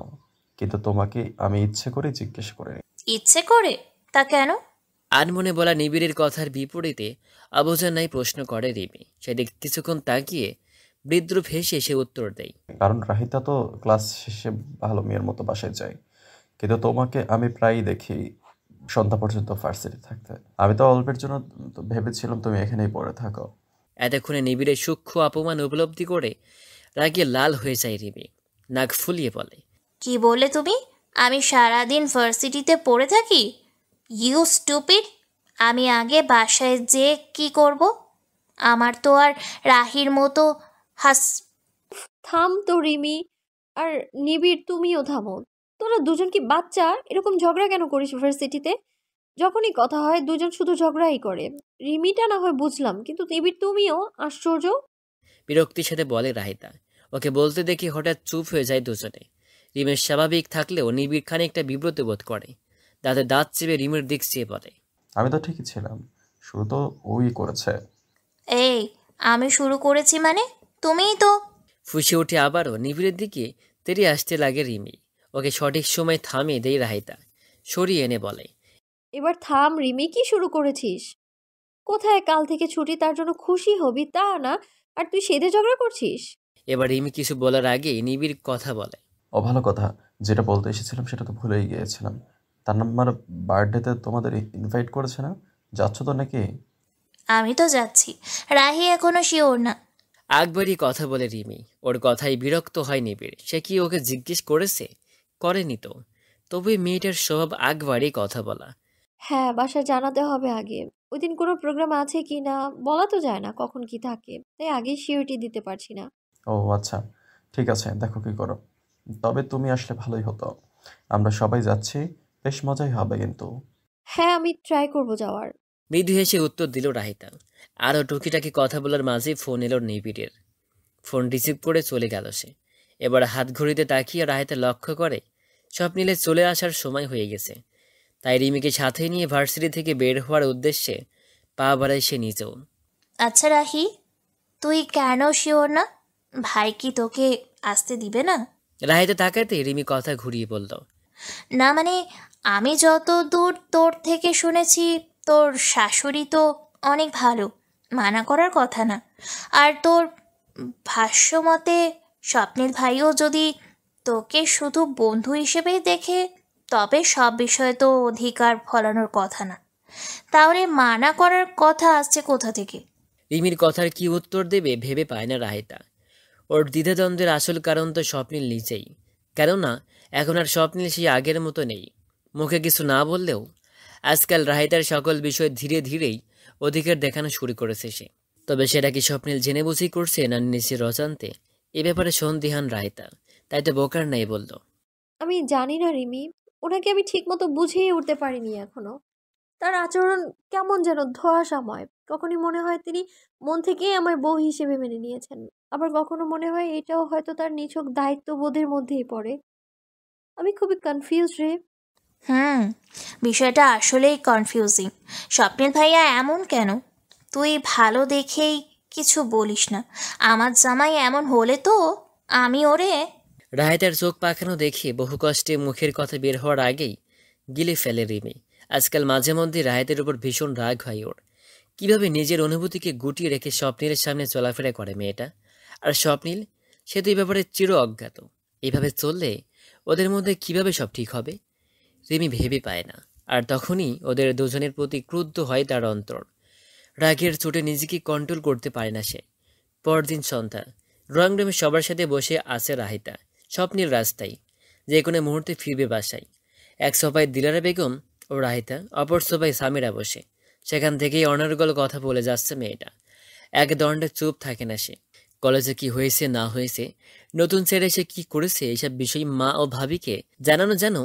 কিন্তু তোমাকে আমি ইচ্ছে করে জিজ্ঞেস করে। ইচ্ছে করে? তা কেন? আনমনে বলা নিবিড়ের কথার বিপরীতে অবুঝা নাই প্রশ্ন করে রিমি। সেদিকে কিছুক্ষণ তাকিয়ে বিদ্রুপ হেসে সে উত্তর দেয়, কারণ রাহিতা তো ক্লাস শেষে ভালো মেয়ের মতো বাসায় যায়, কিন্তু তোমাকে আমি প্রায়ই দেখি সন্ধ্যা পর্যন্ত ভার্সিটি থাকতে। আমি তো অল্পের জন্য ভেবেছিলাম তুমি এখানেই পড়ে থাকো। এতক্ষণে নিবিড়ের সূক্ষ্ম অপমান উপলব্ধি করে রাগে লাল হয়ে যায় রিমি। নাক ফুলিয়ে বলে, কি বলে তুমি? আমি সারাদিন ভার্সিটিতে পড়ে থাকি? You stupid! আমি আগে বাসায় যে কি করব? আমার তো আর রাহির মতো হাস। থাম তো রিমি, আর নিবিড় তুমিও থামো। তোরা দুজন কি বাচ্চা? এরকম ঝগড়া কেন করিস ভার্সিটিতে? যখনই কথা হয় দুজন শুধু ঝগড়াই করে। রিমিটা না হয় বুঝলাম, কিন্তু নিবিড় তুমিও আশ্চর্য। বিরক্তির সাথে বলে রাহিতা। ওকে বলতে দেখি হঠাৎ চুপ হয়ে যায় দুজনে। রিমের স্বাভাবিক থাকলেও নিবিড় খানিকটা বিব্রত বোধ করে। দাঁতে দাঁত চেপে রিমের দিক চেয়ে বলে, আমি তো ঠিকই ছিলাম, শুরু তো ওই করেছে। এই, আমি শুরু করেছি মানে? তুমিই তো। ফুঁসে উঠে আবারও নিবিড়ের দিকে তেড়ে আসতে লাগে রিমি। ওকে সঠিক সময় থামিয়ে দেয় রাহিতা। সরিয়ে এনে বলে, এবার থাম রিমি, কি শুরু করেছিস? কোথায় কাল থেকে ছুটি, তার জন্য খুশি হবি তা না, আর তুই সেদে ঝগড়া করছিস। এবার রিমি কিছু বলার আগেই নিবিড় কথা বলে, ও ভালো কথা, যেটা বলতে এসেছিলাম সেটা তো ভুলেই গিয়েছিলাম। তার নাম্বার বার্থডেতে তোমাদের ইনভাইট করেছে না? যাচ্ছ তো নাকি? আমি তো যাচ্ছি, রাহি এখনো শিওর না। আকবরই কথা বলে রিমি। ওর কথায় বিরক্ত হয় নিবিড়। সে কি ওকে জিজ্ঞেস করেছে? করেনি তো। তবে মেয়েটার স্বভাব আকবরই কথা বলা। হ্যাঁ, বাসায় জানাতে হবে আগে। ওই দিন কোনো প্রোগ্রাম আছে কি না বলা তো যায় না, কখন কি থাকে, তাই আগেই সিওরিটি দিতে পারছি না। ও আচ্ছা, ঠিক আছে, দেখো কি করো। তবে তুমি আসলে ভালোই হতো। আমরা সবাই যাচ্ছি, বেশ মজাই হবে কিন্তু। হ্যাঁ, আমি ট্রাই করব যাওয়ার। মৃদু হেসে উত্তর দিল রাহিতা। আরও টুকিটাকি কথা বলার মাঝে ফোন এলো নিবিড়ের। ফোন রিসিভ করে চলে গেল সে। এবার হাত ঘড়িতে তাকিয়ে রাহিতা লক্ষ্য করে স্বপ্নিলে চলে আসার সময় হয়ে গেছে। তাই রিমিকে সাথে নিয়ে ভার্সিটি থেকে বের হওয়ার উদ্দেশ্যে পা বাড়ায় সে নিজেও। আচ্ছা রাহি, তুই কেন শিওর না? ভাই কি তোকে আসতে দিবে না? রাহিতা তাকাতে রিমি কথা ঘুরিয়ে বলল, না মানে, আমি যত দূর তোর থেকে শুনেছি তোর শাশুড়ি তো অনেক ভালো, মানা করার কথা না। আর তোর ভাষ্যমতে স্বপ্নের ভাইও যদি তোকে শুধু বন্ধু হিসেবেই দেখে, তবে সব বিষয়ে তো অধিকার ফলানোর কথা না। তাহলে মানা করার কথা আসছে কোথা থেকে? রিমির কথার কি উত্তর দেবে ভেবে পায় না রাহিতা। ওর দ্বিধাদ্বন্দ্বের আসল কারণ তো স্বপ্নীল নিজেই। কেননা এখন আর স্বপ্নীল সেই আগের মতো নেই। মুখে কিছু না বললেও আজকাল রাহিতার সকল বিষয় ধীরে ধীরেই অধিকার দেখানো শুরু করেছে সে। তবে সেটা কি স্বপ্নীল জেনে বুঝেই করছে না নিজের অজান্তে, এ ব্যাপারে সন্দিহান রাহিতা। তাই তো বোকার নাই বলল। আমি জানি না রিমি, ওনাকে আমি ঠিকমতো বুঝিয়ে উঠতে পারিনি এখনো। তার আচরণ কেমন যেন ধোঁয়াশাময়। কখনই মনে হয় তিনি মন থেকেই আমার বউ হিসেবে মেনে নিয়েছেন, আবার কখনো মনে হয় এটাও হয়তো তার নিছক দায়িত্ববোধের মধ্যেই পড়ে। আমি খুবই কনফিউজ রে। হুম, বিষয়টা আসলেই কনফিউজিং। স্বপ্নের ভাইয়া এমন কেন? তুই ভালো দেখেই কিছু বলিস না। আমার জামাই এমন হলে তো আমি ওরে। রাহিতার চোখ পাখানো দেখে বহু কষ্টে মুখের কথা বের হওয়ার আগেই গিলে ফেলে রিমি। আজকাল মাঝে মধ্যে রাহিতের উপর ভীষণ রাগ হয় ওর। কিভাবে নিজের অনুভূতিকে গুটিয়ে রেখে স্বপ্নীলের সামনে চলাফেরা করে মেয়েটা। আর স্বপ্নীল, সে তো এই ব্যাপারে চির অজ্ঞাত। এইভাবে চললে ওদের মধ্যে কিভাবে সব ঠিক হবে রিমি ভেবে পায় না। আর তখনই ওদের দুজনের প্রতি ক্রুদ্ধ হয় তার অন্তর। রাগের চোটে নিজেকে কন্ট্রোল করতে পারে না সে। পরদিন সন্ধ্যা, ড্রয়িং রুমে সবার সাথে বসে আছে রাহিতা। স্বপ্নীল রাস্তায়, যে কোনো মুহূর্তে ফিরবে বাসায়। এক সোফায় দিলারা বেগম ও রাহিতা, অপর সোফায় সামিরা বসে। সেখান থেকেই অনর্গল কথা বলে যাচ্ছে মেয়েটা। এক দণ্ডে চুপ থাকে না সে। কলেজে কি হয়েছে না হয়েছে, নতুন ছেড়ে সে কি করেছে, এইসব বিষয় মা ও ভাবিকে জানানো যেন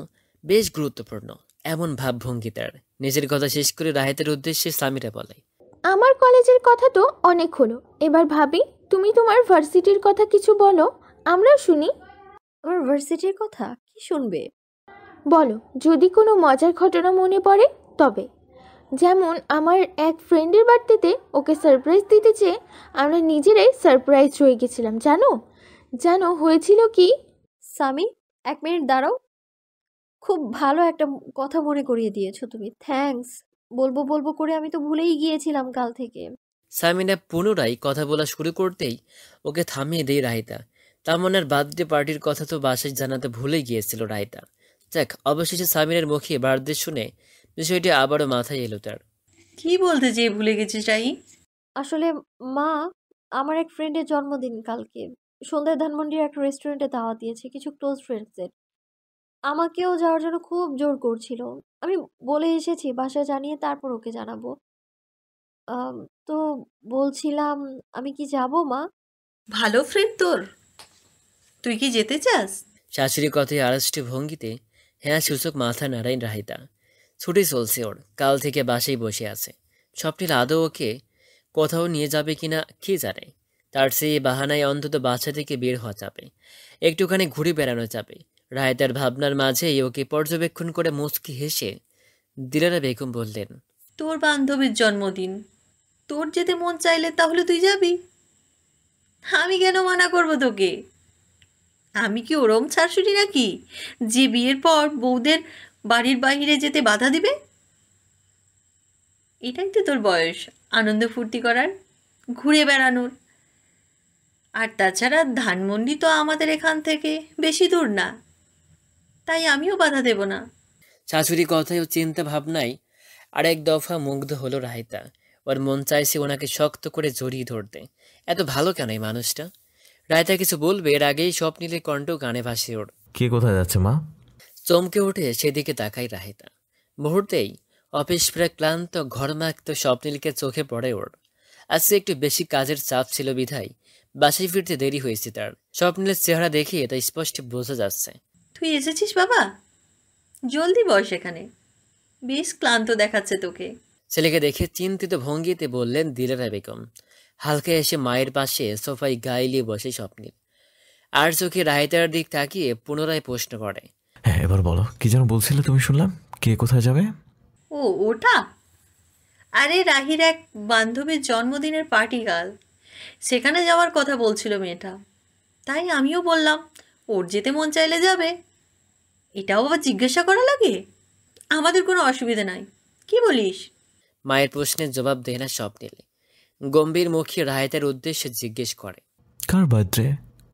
বেশ গুরুত্বপূর্ণ এমন ভাবভঙ্গি তার। নিজের কথা শেষ করে রাহিতার উদ্দেশ্যে সামিরা বলে, আমার কলেজের কথা তো অনেক হলো, এবার ভাবি তুমি তোমার ভার্সিটির কথা কিছু বলো, আমরা শুনি। আমার ভার্সিটির কথা কি শুনবে? বলো, যদি কোনো মজার ঘটনা মনে পড়ে তবে। যেমন আমার এক ফ্রেন্ডের বার্থডেতে ওকে সারপ্রাইজ দিতে চেয়ে আমরা নিজেরাই সারপ্রাইজ হয়ে গেছিলাম। জানো জানো হয়েছিল কি? সামি, 1 মিনিট দাঁড়াও। খুব ভালো একটা কথা মনে করিয়ে দিয়েছো তুমি, থ্যাঙ্কস। বলবো বলবো করে আমি তো ভুলেই গিয়েছিলাম কাল থেকে। সামিনা পুনরায় কথা বলা শুরু করতেই ওকে থামিয়ে দেয় রাহিতা। তামান্নার বার্থডে পার্টির কথা তো বাসায় জানাতে ভুলে গিয়েছিল রাহিতা। যাক, অবশেষে সামিরের মুখে বার্থডে শুনে বিষয়টি আবারও মাথায় এলো তার। কি বলতে চেয়ে ভুলে গেছিস রাই? আসলে মা, আমার এক ফ্রেন্ডের জন্মদিন কালকে। সন্ধ্যায় ধানমন্ডির একটা রেস্টুরেন্টে দাওয়াত দিয়েছে কিছু ক্লোজ ফ্রেন্ডসদের। আমাকেও যাওয়ার জন্য খুব জোর করছিল। আমি বলে এসেছি বাসায় জানিয়ে তারপর ওকে জানাবো। আম, তো বলছিলাম, আমি কি যাব মা? ভালো ফ্রেন্ড তোর, তুই কি যেতে চাস? শাশুড়ি কথায় আড়ষ্ট ভঙ্গিতে হ্যাঁ সূচক মাথা নাড়ায় রাহিতা। ছুটি চলছে ওর, কাল থেকে বাসায় বসে আছে। স্বপ্নের আদৌ ওকে কোথাও নিয়ে যাবে কিনা কে জানে। তার সেই বাহানায় অন্তত বাসা থেকে বের হওয়া যাবে, একটুখানি ঘুরে বেড়ানো যাবে। রায়তার ভাবনার মাঝেই ওকে পর্যবেক্ষণ করে মুচকি হেসে দিলারা বেগম বললেন, তোর বান্ধবীর জন্মদিন, তোর যেতে মন চাইলে তাহলে তুই যাবি। আমি কেন মানা করব তোকে? আমি কি ওরম শাশুড়ি নাকি যে বিয়ের পর বউদের বাড়ির বাইরে যেতে বাধা দিবে? এটাই তো তোর বয়স, আনন্দ ফুর্তি করার, ঘুরে বেড়ানোর। আর তাছাড়া ধানমন্ডি তো আমাদের এখান থেকে বেশি দূর না, তাই আমিও বাধা দেব না। শাশুড়ি কথায় ও চিন্তা ভাবনায় আরেক দফা মুগ্ধ হলো রাহিতা। ওর মন চাইছে ওনাকে শক্ত করে জড়িয়ে ধরতে। এত ভালো কেন এই মানুষটা? রায়তা কিছু বলবে এর আগেই স্বপ্নীলের কণ্ঠ গানে ভাসে ওর। কে কোথায় যাচ্ছে মা? চমকে উঠে সেদিকে তাকায় রাহিতা। মুহূর্তেই অফিস ফেরা ক্লান্ত ঘরমাক্ত স্বপ্নীলকে চোখে পড়ে ওর। আজকে একটু বেশি কাজের চাপ ছিল বিধায় বাসায় ফিরতে দেরি হয়েছে তার। স্বপ্নীলের চেহারা দেখে এটা স্পষ্ট বোঝা যাচ্ছে। তুই এসেছিস বাবা, জলদি বস এখানে, বেশ ক্লান্ত দেখাচ্ছে তোকে। ছেলেকে দেখে চিন্তিত ভঙ্গিতে বললেন দিলারা বেগম। হালকা এসে মায়ের পাশে সোফায় গাইলিয়ে বসে স্বপ্নীল, আর চোখে রায়তার দিক তাকিয়ে পুনরায় প্রশ্ন করে, হ্যাঁ এবার বলো, কি যেন বলছিলে তুমি? শুনলাম কে কোথায় যাবে? ও ওটা, আরে রাহির এক বান্ধবীর জন্মদিনের পার্টি কাল, সেখানে যাওয়ার কথা বলছিল মেয়েটা। তাই আমিও বললাম ওর যেতে মন চাইলে যাবে। এটাও আবার জিজ্ঞাসা করা লাগে? আমাদের কোনো অসুবিধা নাই, কি বলিস? মায়ের প্রশ্নের জবাব দেয় না স্বপ্নীল। গম্ভীর মুখে রায়তার উদ্দেশ্যে জিজ্ঞেস করে, কার বার্থডে?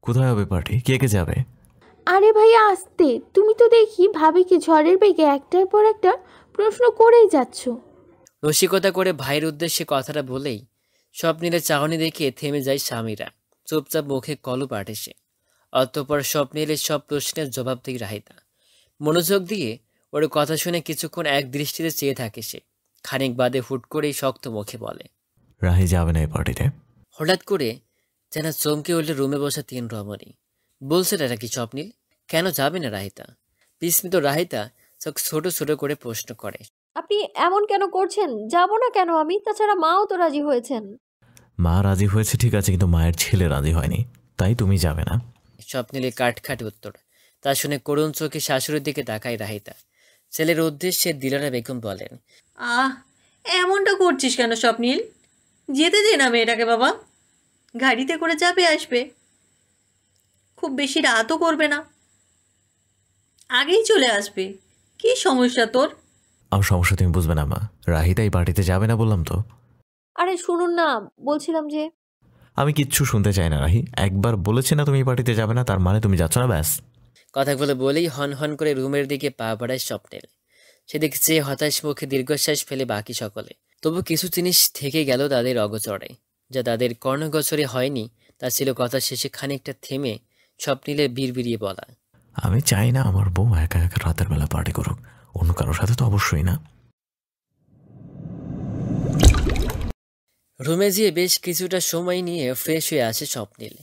কোথায় হবে পার্টি? কে কে যাবে? আরে ভাইয়া আসতে, তুমি তো দেখি ভাবিকে ঝড়ের বেগে একটার পর একটা প্রশ্ন করেই যাচ্ছ। রসিকতা করে ভাইয়ের উদ্দেশ্যে কথাটা বলেই স্বপ্নীলের চাহনি দেখে থেমে যায় স্বামীরা। চুপচাপ মুখে কলপ আটে সে। অতঃপর স্বপ্নীলের সব প্রশ্নের জবাব দেয় রাহিতা। মনোযোগ দিয়ে ওর কথা শুনে কিছুক্ষণ এক দৃষ্টিতে চেয়ে থাকে সে। খানিক বাদে হুট করেই শক্ত মুখে বলে, রাহি যাবে না এই পার্টিতে। হঠাৎ করে যেন চমকে উঠলে রুমে বসা 3 রমণী। বলছে এটা কি স্বপ্নীল? কেন যাবে না রাহিতা? বিস্মিত রাহিতা চোখ ছোট ছোট করে প্রশ্ন করে। আপনি এমন কেন করছেন? যাব না কেন আমি? তাছাড়া মাও তো রাজি হয়েছেন। মা রাজি হয়েছে ঠিক আছে, কিন্তু মায়ের ছেলে রাজি হয়নি, তাই তুমি যাবে না। স্বপ্নীলের কাটখাট উত্তর। তা শুনে করুণ চোখে শাশুড়ির দিকে তাকায় রাহিতা। ছেলের উদ্দেশ্যে দিলারা বেগম বলেন, আহ, এমনটা করছিস কেন স্বপ্নীল? যেতে দে না মেয়েটাকে বাবা। গাড়িতে করে যাবে আসবে, খুব বেশি রাতও করবে না, আগেই চলে আসবে। কি সমস্যা তোর? আমার সমস্যা তুমি বুঝবে না মা। রাহিতা এই পার্টিতে যাবে না বললাম তো। আরে শুনুন না, বলছিলাম যে আমি কিচ্ছু শুনতে চাই না রাহি। একবার বলেছি না তুমি এই পার্টিতে যাবে না, তার মানে তুমি যাচ্ছ না, ব্যাস। কথাগুলো বলেই হন হন করে রুমের দিকে পা বাড়ায় স্বপ্নের। সেদিকে চেয়ে হতাশ মুখে দীর্ঘশ্বাস ফেলে বাকি সকলে। তবু কিছু জিনিস থেকে গেল তাদের অগোচরে, যা তাদের কর্ণগোচরে হয়নি। তা ছিল কথা শেষে খানিকটা থেমে স্বপ্নীলের বিড়বিড়িয়ে বলা, আমি চাই না আমার বউ একা একা রাতের বেলা পার্টি করুক, অন্য কারোর সাথে তো অবশ্যই না। রুমে যেয়ে বেশ কিছুটা সময় নিয়ে ফ্রেশ হয়ে আসে স্বপ্নীল।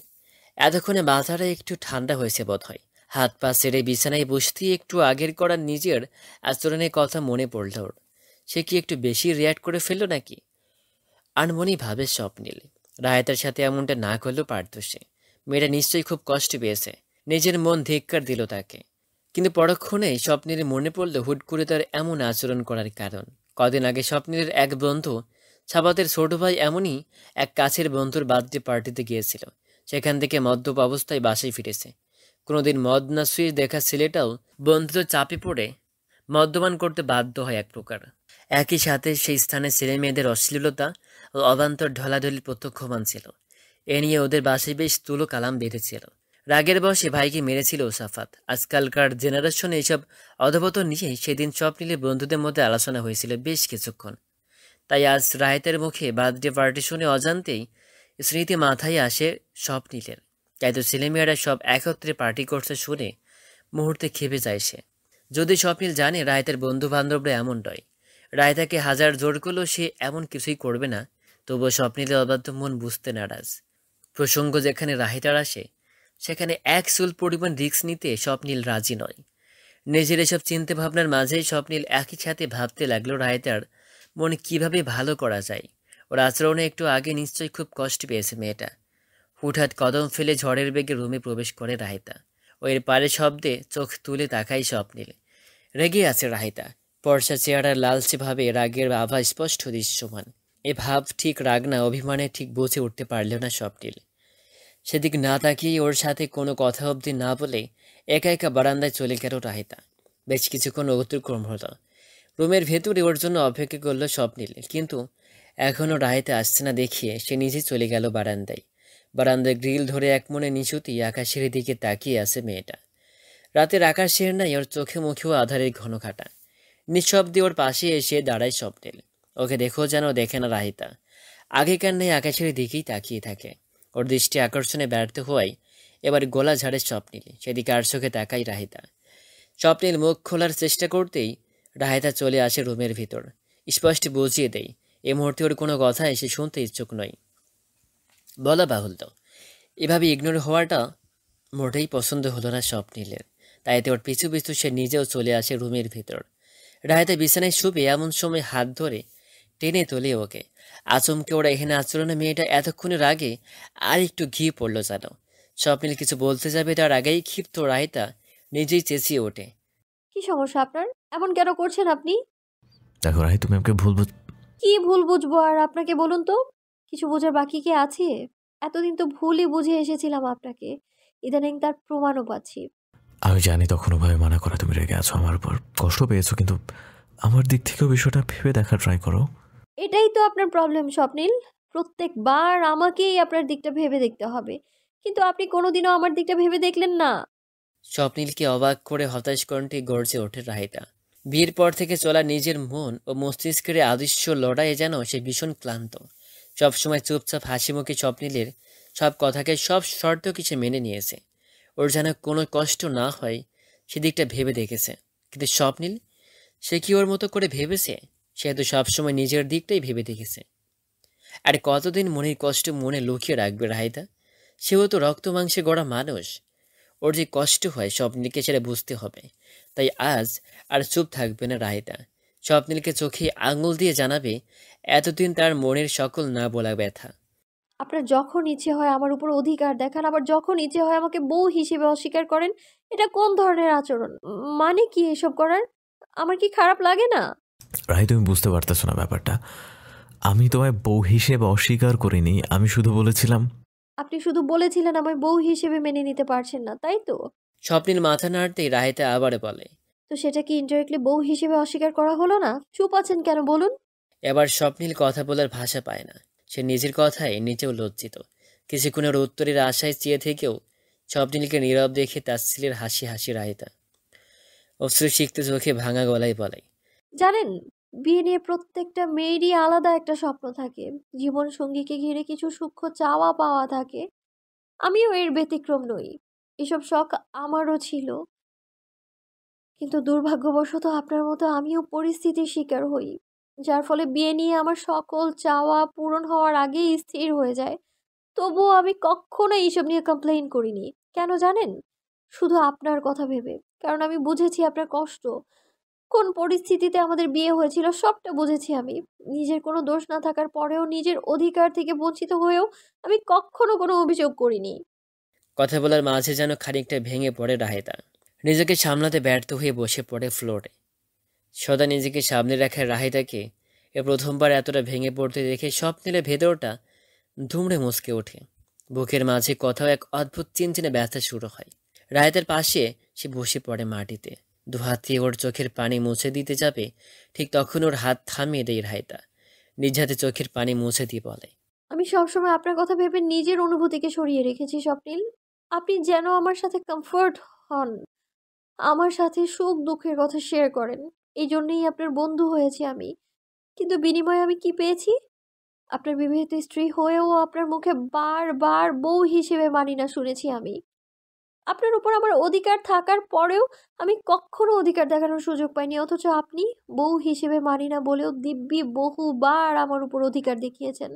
এতক্ষণে মাথাটা একটু ঠান্ডা হয়েছে বোধহয়। হাত পা ছেড়ে বিছানায় বসতেই একটু আগের করা নিজের আচরণের কথা মনে পড়ল ওর। সে কি একটু বেশি রিয়াক্ট করে ফেলল নাকি? আনমনি ভাবে স্বপ্নীল। রায়তার সাথে এমনটা না করলেও পারত সে। মেয়েটা নিশ্চয়ই খুব কষ্ট পেয়েছে। নিজের মন ধিক্কার দিল তাকে। কিন্তু পরক্ষণেই স্বপ্নীল মনে পড়ল হুট করে তার এমন আচরণ করার কারণ। কদিন আগে স্বপ্নীলের এক বন্ধু সাবাতের ছোট ভাই এমনই এক কাছের বন্ধুর বার্থডে পার্টিতে গিয়েছিল। সেখান থেকে মদ্যপ অবস্থায় বাসায় ফিরেছে। কোনোদিন মদ না শুয়ে দেখা ছেলেটাও বন্ধুদের চাপে পড়ে মদ্যপান করতে বাধ্য হয় এক প্রকার। একই সাথে সেই স্থানে ছেলে মেয়েদের অশ্লীলতা ও অবান্তর ঢলাঢলি প্রত্যক্ষমান ছিল। এ নিয়ে ওদের বাসায় বেশ তুলো কালাম বেঁধেছিল। রাগের বশে ভাইকে মেরেছিল সাফাত। আজকালকার জেনারেশনে এইসব অধপতন নিয়ে সেদিন স্বপ্নীলে বন্ধুদের মধ্যে আলোচনা হয়েছিল বেশ কিছুক্ষণ। তাই আজ রায়তের মুখে বার্থডে পার্টি শুনে অজান্তেই স্মৃতি মাথায় আসে স্বপ্নীলের। তাই তো ছেলেমেয়েরা সব একত্রে পার্টি করছে শুনে মুহূর্তে খেপে যায় সে। যদি স্বপ্নীল জানে রায়তের বন্ধু বান্ধবরা এমন নয়, রায়তাকে হাজার জোর করলেও সে এমন কিছুই করবে না, তবুও স্বপ্নীলের অবাধ্য মন বুঝতে নারাজ। প্রসঙ্গ যেখানে রাহিতার আসে সেখানে এক চুল পরিমাণ রিস্ক নিতে স্বপ্নীল রাজি নয়। নিজের এসব চিন্তা ভাবনার মাঝেই স্বপ্নীল একই সাথে ভাবতে লাগলো রায়তার মনে কিভাবে ভালো করা যায়। ওর আচরণে একটু আগে নিশ্চয়ই খুব কষ্ট পেয়েছে মেয়েটা। হুটহাট কদম ফেলে ঝড়ের বেগে রুমে প্রবেশ করে রাহিতা। ওর পারে শব্দে চোখ তুলে তাকাই স্বপ্নীল। রেগে আছে রাহিতা। ফর্সা চেহারার লালচে ভাবে রাগের আভা স্পষ্ট দৃশ্যমান। এ ভাব ঠিক রাগ না অভিমানে ঠিক বুঝে উঠতে পারল না স্বপ্নীল। সেদিক না তাকিয়ে ওর সাথে কোনো কথা অবধি না বলে একা একা বারান্দায় চলে গেল রাহিতা। বেশ কিছুক্ষণ অতিক্রম হলো। রুমের ভেতরে ওর জন্য অপেক্ষা করল স্বপ্নীল, কিন্তু এখনও রাহিতা আসছে না দেখিয়ে সে নিজে চলে গেল বারান্দায়। বারান্দায় গ্রিল ধরে এক মনে নিচুতেই আকাশের দিকে তাকিয়ে আছে মেয়েটা। রাতের আকাশের নাই ওর চোখে মুখেও আধারের ঘন ঘাটা। নিঃশব্দে ওর পাশে এসে দাঁড়ায় স্বপ্নীল। ওকে দেখো যেন দেখে না রাহিতা। আগেকার নেই আকাশের দিকেই তাকিয়ে থাকে। ওর দৃষ্টি আকর্ষণে ব্যর্থ হওয়ায় এবার গলা ঝাড়ে স্বপ্নীল। সেদিকে আর চোখে তাকাই রাহিতা। স্বপ্নীল মুখ খোলার চেষ্টা করতেই রাহিতা চলে আসে রুমের ভিতর। স্পষ্ট বুঝিয়ে দেয় এ মুহূর্তে ওর কোনো কথা এসে শুনতে ইচ্ছুক নয়। বলা বাহুল্য, এভাবে ইগনোর হওয়াটা মোটেই পছন্দ হলো না স্বপ্নীলের। তাই ওর পিছু পিছু সে নিজেও চলে আসে রুমের ভিতর। রাহিতা বিছানায় শুবে এমন সময় হাত ধরে টেনে তোলে ওকে। আচমকে ওরা এখানে আচরণে মেয়েটা এতক্ষণের আগে আর একটু ঘি পড়লো যেন। স্বপ্নীল কিছু বলতে যাবে তার আগেই ক্ষিপ্ত রাহিতা নিজেই চেঁচিয়ে ওঠে, কি সমস্যা আপনার? এমন কেন করছেন আপনি? দেখো রাহি, তুমি আমাকে ভুল কি ভুল বুঝবো আর আপনাকে? বলুন তো, কিছু বোঝার বাকি কি আছে? এতদিন তো ভুলই বুঝে এসেছিলাম আপনাকে, ইদানিং তার প্রমাণও পাচ্ছি। আমি জানি তখনও ভাবে মানা করা তুমি রেগে আছো আমার উপর, কষ্ট পেয়েছো, কিন্তু আমার দিক থেকেও বিষয়টা ভেবে দেখার ট্রাই করো। এটাই তো আপনার প্রবলেম স্বপ্নীল। প্রত্যেকবার আমাকেই আপনার দিকটা ভেবে দেখতে হবে, কিন্তু আপনি কোনোদিনও আমার দিকটা ভেবে দেখলেন না। স্বপ্নীলকে অবাক করে হতাশ কণ্ঠে গর্জে ওঠে রাহিতা। বিয়ের পর থেকে চলা নিজের মন ও মস্তিষ্কের অদৃশ্য লড়াইয়ে যেন সে ভীষণ ক্লান্ত। সবসময় চুপচাপ হাসিমুখে স্বপ্নীলের সব কথাকে, সব শর্তকে সে মেনে নিয়েছে। ওর যেন কোনো কষ্ট না হয় সেদিকটা ভেবে দেখেছে। কিন্তু স্বপ্নীল, সে কি ওর মতো করে ভেবেছে? সে তো সবসময় নিজের দিকটাই ভেবে দেখেছে। আর কতদিন মনের কষ্ট মনে লুকিয়ে রাখবে রাহিতা? সেও তো রক্ত মাংসে গড়া মানুষ। ওর যে কষ্ট হয় স্বপ্নীলকে সেটা বুঝতে হবে। তাই আজ আর চুপ থাকবে না রাহিতা। স্বপ্নীলকে চোখে আঙুল দিয়ে জানাবে এতদিন তার মনের সকল না বলা ব্যথা। আপনার যখন ইচ্ছে হয় আমার উপর অধিকার দেখান, আবার যখন ইচ্ছে হয় আমাকে বউ হিসেবে অস্বীকার করেন। এটা কোন ধরনের আচরণ? মানে কি এসব করার? আমার কি খারাপ লাগে না? রাহি, তুমি বুঝতে পারতেছো না ব্যাপারটা। আমি তোমায় বউ হিসেবে অস্বীকার করিনি, আমি শুধু বলেছিলাম। আপনি শুধু বলেছিলেন আমায় বউ হিসেবে মেনে নিতে পারছেন না, তাই তো? স্বপ্নীল মাথা নাড়তেই রাহিতা আবারও বলে। তো সেটা কি ইনডাইরেক্টলি বউ হিসেবে অস্বীকার করা হলো না? চুপ আছেন কেন বলুন? এবার স্বপ্নীল কথা বলার ভাষা পায় না। সে নিজের কথায় নিজেও লজ্জিত। কিছুক্ষণের উত্তরের আশায় চেয়ে থেকেও স্বপ্নীলকে নীরব দেখে তাচ্ছিল্যের হাসি হাসি রাহিতা অশ্রু সিক্ত চোখে ভাঙা গলায় বলে, জানেন, বিয়ে নিয়ে প্রত্যেকটা মেয়েরই আলাদা একটা স্বপ্ন থাকে। জীবন সঙ্গীকে ঘিরে কিছু সূক্ষ্ম চাওয়া পাওয়া থাকে। আমিও এর ব্যতিক্রম নই। এসব শখ আমারও ছিল, কিন্তু দুর্ভাগ্যবশত আপনার মতো আমিও পরিস্থিতির শিকার হই, যার ফলে বিয়ে নিয়ে আমার সকল চাওয়া পূরণ হওয়ার আগেই স্থির হয়ে যায়। তবুও আমি কখনো এইসব নিয়ে কমপ্লেইন করিনি। কেন জানেন? শুধু আপনার কথা ভেবে। কারণ আমি বুঝেছি আপনার কষ্ট, কোন পরিস্থিতিতে আমাদের বিয়ে হয়েছিল সবটা বুঝেছি আমি। নিজের কোনো দোষ না থাকার পরেও, নিজের অধিকার থেকে বঞ্চিত হয়েও আমি কখনো কোনো অভিযোগ করিনি। কথা বলার মাঝে যেন খানিকটা ভেঙে পড়ে রাহিতা। নিজেকে সামলাতে ব্যর্থ হয়ে বসে পড়ে ফ্লোরে। সদা নিজেকে সামনে রাখা রাহিতাকে এ প্রথমবার এতটা ভেঙে পড়তে দেখে স্বপ্নিলের ভেতরটা দুমড়ে মুচকে ওঠে। বুকের মাঝে কোথাও এক অদ্ভুত চিনচিনে ব্যথা শুরু হয়। রাহিতার পাশে সে বসে পড়ে মাটিতে। দুহাত দিয়ে ওর চোখের পানি মুছে দিতে যাবে, ঠিক তখন ওর হাত থামিয়ে দেয় রাহিতা। নিজ হাতে চোখের পানি মুছে দিয়ে বলে, আমি সবসময় আপনার কথা ভেবে নিজের অনুভূতিকে সরিয়ে রেখেছি স্বপ্নিল। আপনি যেন আমার সাথে কমফোর্ট হন, আমার সাথে সুখ দুঃখের কথা শেয়ার করেন। এই জন্যই আপনার বন্ধু হয়েছি আমি। কিন্তু বিনিময়ে আমি কি পেয়েছি? আপনার বিবাহিত স্ত্রী হয়েও আপনার মুখে বারবার বউ হিসেবে মানি না শুনেছি আমি। আপনার উপর আমার অধিকার থাকার পরেও আমি কখনো অধিকার দেখানোর সুযোগ পাইনি, অথচ আপনি বউ হিসেবে মানি না বলেও দিব্যি বহুবার আমার উপর অধিকার দেখিয়েছেন।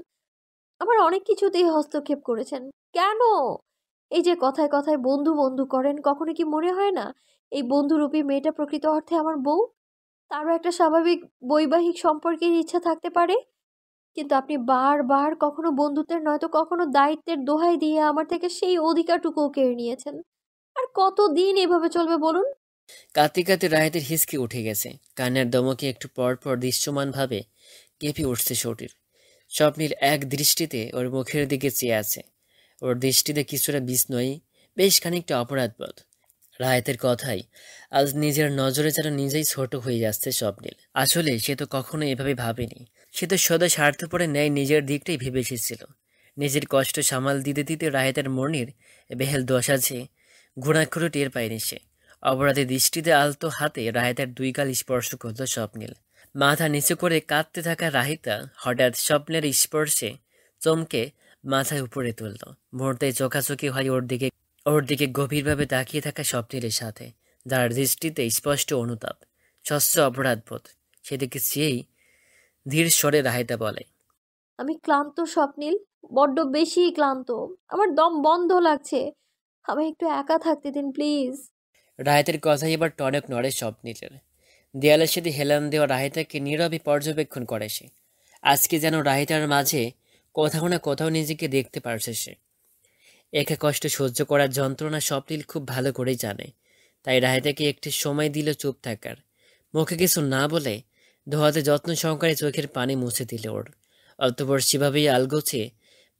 আমার অনেক কিছুতেই হস্তক্ষেপ করেছেন। কেন? এই যে কথায় কথায় বন্ধু বন্ধু করেন, কখনো কি মনে হয় না এই বন্ধুরূপী মেয়েটা প্রকৃত অর্থে আমার বউ? তারও একটা স্বাভাবিক বৈবাহিক সম্পর্কের ইচ্ছা থাকতে পারে। কিন্তু আপনি বারবার কখনো বন্ধুত্বের নয়তো কখনো দায়িত্বের দোহাই দিয়ে আমার থেকে সেই অধিকারটুকুও কেড়ে নিয়েছেন। আর কতদিন এভাবে চলবে বলুন? কাঁদতে কাঁদতে রাহিতের হিসকে উঠে গেছে। কান্নার দমকে একটু পর পর দৃশ্যমানভাবে কেঁপে উঠছে শরীর। স্বপ্নীল এক দৃষ্টিতে ওর মুখের দিকে চেয়ে আছে। ওর দৃষ্টিতে কিছুটা বিস্ময়ী, বেশ খানিকটা অপরাধবোধ। রাহিতের কথাই আজ নিজের নজরে যেন নিজেই ছোট হয়ে যাচ্ছে স্বপ্নীল। আসলে সে তো কখনো এভাবে ভাবেনি। সে তো সদা স্বার্থপরে ন্যায় নিজের দিকটাই ভেবে এসেছিল। নিজের কষ্ট সামাল দিতে দিতে রাহিতের মনের বেহেল দশা যে ঘুণাক্ষরে টের পায়নি সে। অপরাধী দৃষ্টিতে আলতো হাতে রাহিতার দুই গাল স্পর্শ করল স্বপ্নীল। মাথা নিচু করে কাঁদতে থাকা রাহিতা হঠাৎ স্বপ্নের স্পর্শে চমকে মাথায় উপরে তুলল। মুহূর্তে চোখাচোখি হয় ওর দিকে গভীরভাবে তাকিয়ে থাকা স্বপ্নীলের সাথে, যার দৃষ্টিতে স্পষ্ট অনুতাপ, স্বচ্ছ অপরাধবোধ। সেদিকে চেয়েই ধীর স্বরে রাহিতা বলে, আমি ক্লান্ত স্বপ্নীল, বড্ড বেশি ক্লান্ত। আমার দম বন্ধ লাগছে। আমি একটু একা থাকতে দিন প্লিজ। রাহিতের কথাই এবার টনক নড়ে স্বপ্নীলের। দেয়ালের সাথে হেলান দেওয়া রাহিতাকে নীরবে পর্যবেক্ষণ করে সে। আজকে যেন রাহিতার মাঝে কোথাও না কোথাও নিজেকে দেখতে পারছে সে। একা কষ্ট সহ্য করার যন্ত্রণা স্বপ্নীল খুব ভালো করেই জানে। তাই রাহিতাকে একটি সময় দিল চুপ থাকার। মুখে কিছু না বলে ধোয়াতে যত্ন সহকারে চোখের পানি মুছে দিল ওর। অতঃপর সেভাবেই আলগোছে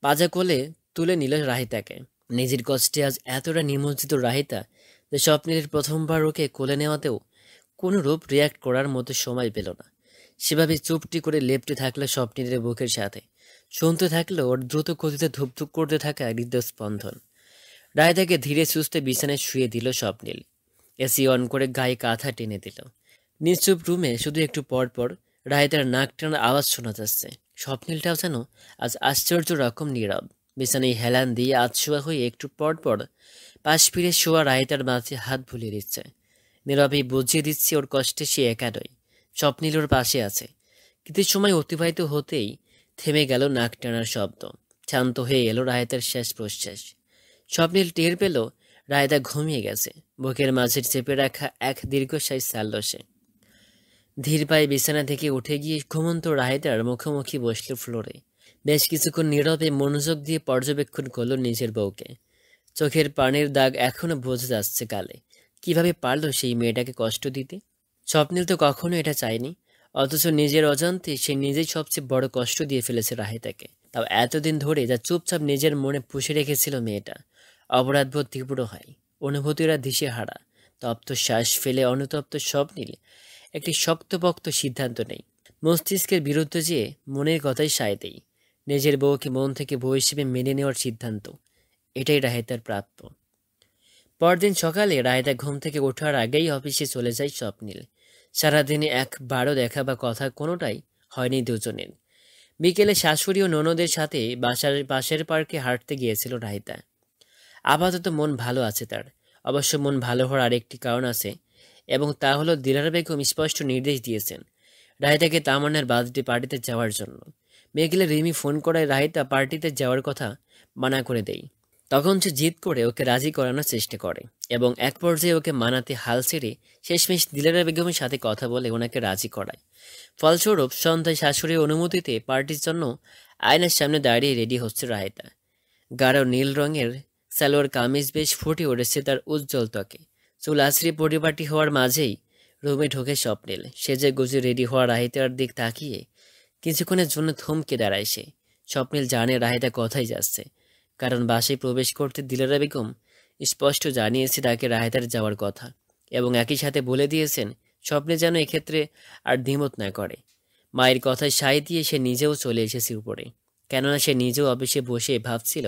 পাজা কোলে তুলে নিল রাহিতাকে। নিজের কষ্টে আজ এতটা নিমজ্জিত রাহিতা যে স্বপ্নীলের প্রথমবার ওকে কোলে নেওয়াতেও কোনো রূপ রিয়াক্ট করার মতো সময় পেল না। সেভাবে চুপটি করে লেপ্টে থাকলো স্বপ্নীলের বুকের সাথে। শুনতে থাকলো ওর দ্রুত গতিতে ধুপধুপ করতে থাকা হৃদস্পন্দন। রায়তাকে ধীরে সুস্থে বিছানায় শুয়ে দিল স্বপ্নিল। এসি অন করে গায়ে কাঁথা টেনে দিল। নিশ্চুপ রুমে শুধু একটু পর পর রায়তার নাক টানার আওয়াজ শোনা যাচ্ছে। স্বপ্নিলটাও যেন আজ আশ্চর্য রকম নীরব। বিছানায় হেলান দিয়ে আধশোয়া হয়ে একটু পর পর পাশ ফিরে শোয়া রায়তার মাঝে হাত বুলিয়ে দিচ্ছে। নীরবেই বুঝিয়ে দিচ্ছে ওর কষ্টে সে একা নয়, স্বপ্নিল ওর পাশে আছে। কিছু সময় অতিবাহিত হতেই থেমে গেল নাক টানার শব্দ। শান্ত হয়ে এলো রায়তার শেষ প্রশ্বাস। স্বপ্নিল টের পেল রায়তা ঘুমিয়ে গেছে। বুকের মাঝে চেপে রাখা এক দীর্ঘশ্বাস ছাড়ল সে। ধীর পায়ে বিছানা থেকে উঠে গিয়ে ঘুমন্ত রায়তার মুখোমুখি বসল ফ্লোরে। বেশ কিছুক্ষণ নীরবে মনোযোগ দিয়ে পর্যবেক্ষণ করল নিজের বউকে। চোখের পানির দাগ এখনো বোঝা যাচ্ছে গালে। কিভাবে পারল সেই মেয়েটাকে কষ্ট দিতে? স্বপ্নিল তো কখনো এটা চায়নি, অথচ নিজের অজান্তে সে নিজেই সবচেয়ে বড় কষ্ট দিয়ে ফেলেছে রাহেতাকে। তাও এতদিন ধরে যা চুপচাপ নিজের মনে পুষে রেখেছিল মেয়েটা। অপরাধবোধ তীব্র হয়, অনুভূতিরা দিশেহারা। তপ্ত শ্বাস ফেলে অনুতপ্ত স্বপ্নিল একটি শক্তপোক্ত সিদ্ধান্ত নেই। মস্তিষ্কের বিরুদ্ধে যেয়ে মনের কথাই সায় দেই। নিজের বউকে মন থেকে বউ হিসেবে মেনে নেওয়ার সিদ্ধান্ত, এটাই রাহেতার প্রাপ্য। পরদিন সকালে রাহেতা ঘুম থেকে ওঠার আগেই অফিসে চলে যায় স্বপ্নিল। সারাদিনে একবারও দেখা বা কথা কোনোটাই হয়নি দুজনের। বিকেলে শাশুড়ি ও ননদের সাথে বাসার পাশের পার্কে হাঁটতে গিয়েছিল রাহেতা। আপাতত মন ভালো আছে তার। অবশ্য মন ভালো হওয়ার আরেকটি কারণ আছে, এবং তা হলো দিলারা বেগম স্পষ্ট নির্দেশ দিয়েছেন রাহেতাকে তামান্নার বার্থডে পার্টিতে যাওয়ার জন্য। বিকেলে রিমি ফোন করায় রাহেতা পার্টিতে যাওয়ার কথা মানা করে দেয়। তখন সে জিদ করে ওকে রাজি করানোর চেষ্টা করে এবং এক পর্যায়ে ওকে মানাতে হাল ছেড়ে শেষমেশ দিলারা বেগমের সাথে কথা বলে ওনাকে রাজি করায়। ফলস্বরূপ সন্ধ্যায় শাশুড়ির অনুমতিতে পার্টির জন্য আয়নার সামনে দাঁড়িয়ে রেডি হচ্ছে রাহেতা। গাঢ় নীল রঙের সালোয়ার কামিজ বেশ ফুটে উঠেছে তার উজ্জ্বল ত্বকে। চুল আছড়ে পরিপাটি হওয়ার মাঝেই রুমে ঢোকে স্বপ্নিল। সেজে গুজে রেডি হওয়া রাহেতার দিক তাকিয়ে কিছুক্ষণের জন্য থমকে দাঁড়ায় সে। স্বপ্নিল জানে রাহেতা কোথায় যাচ্ছে, কারণ বাসায় প্রবেশ করতে দিলারা বেগম স্পষ্ট জানিয়েছে তাকে রাহেতার যাওয়ার কথা, এবং একই সাথে বলে দিয়েছেন স্বপ্নে যেন এক্ষেত্রে আর দ্বিমত না করে। মায়ের কথায় সায় দিয়ে সে নিজেও চলে এসেছে উপরে, কেননা সে নিজেও অফিসে বসে ভাবছিল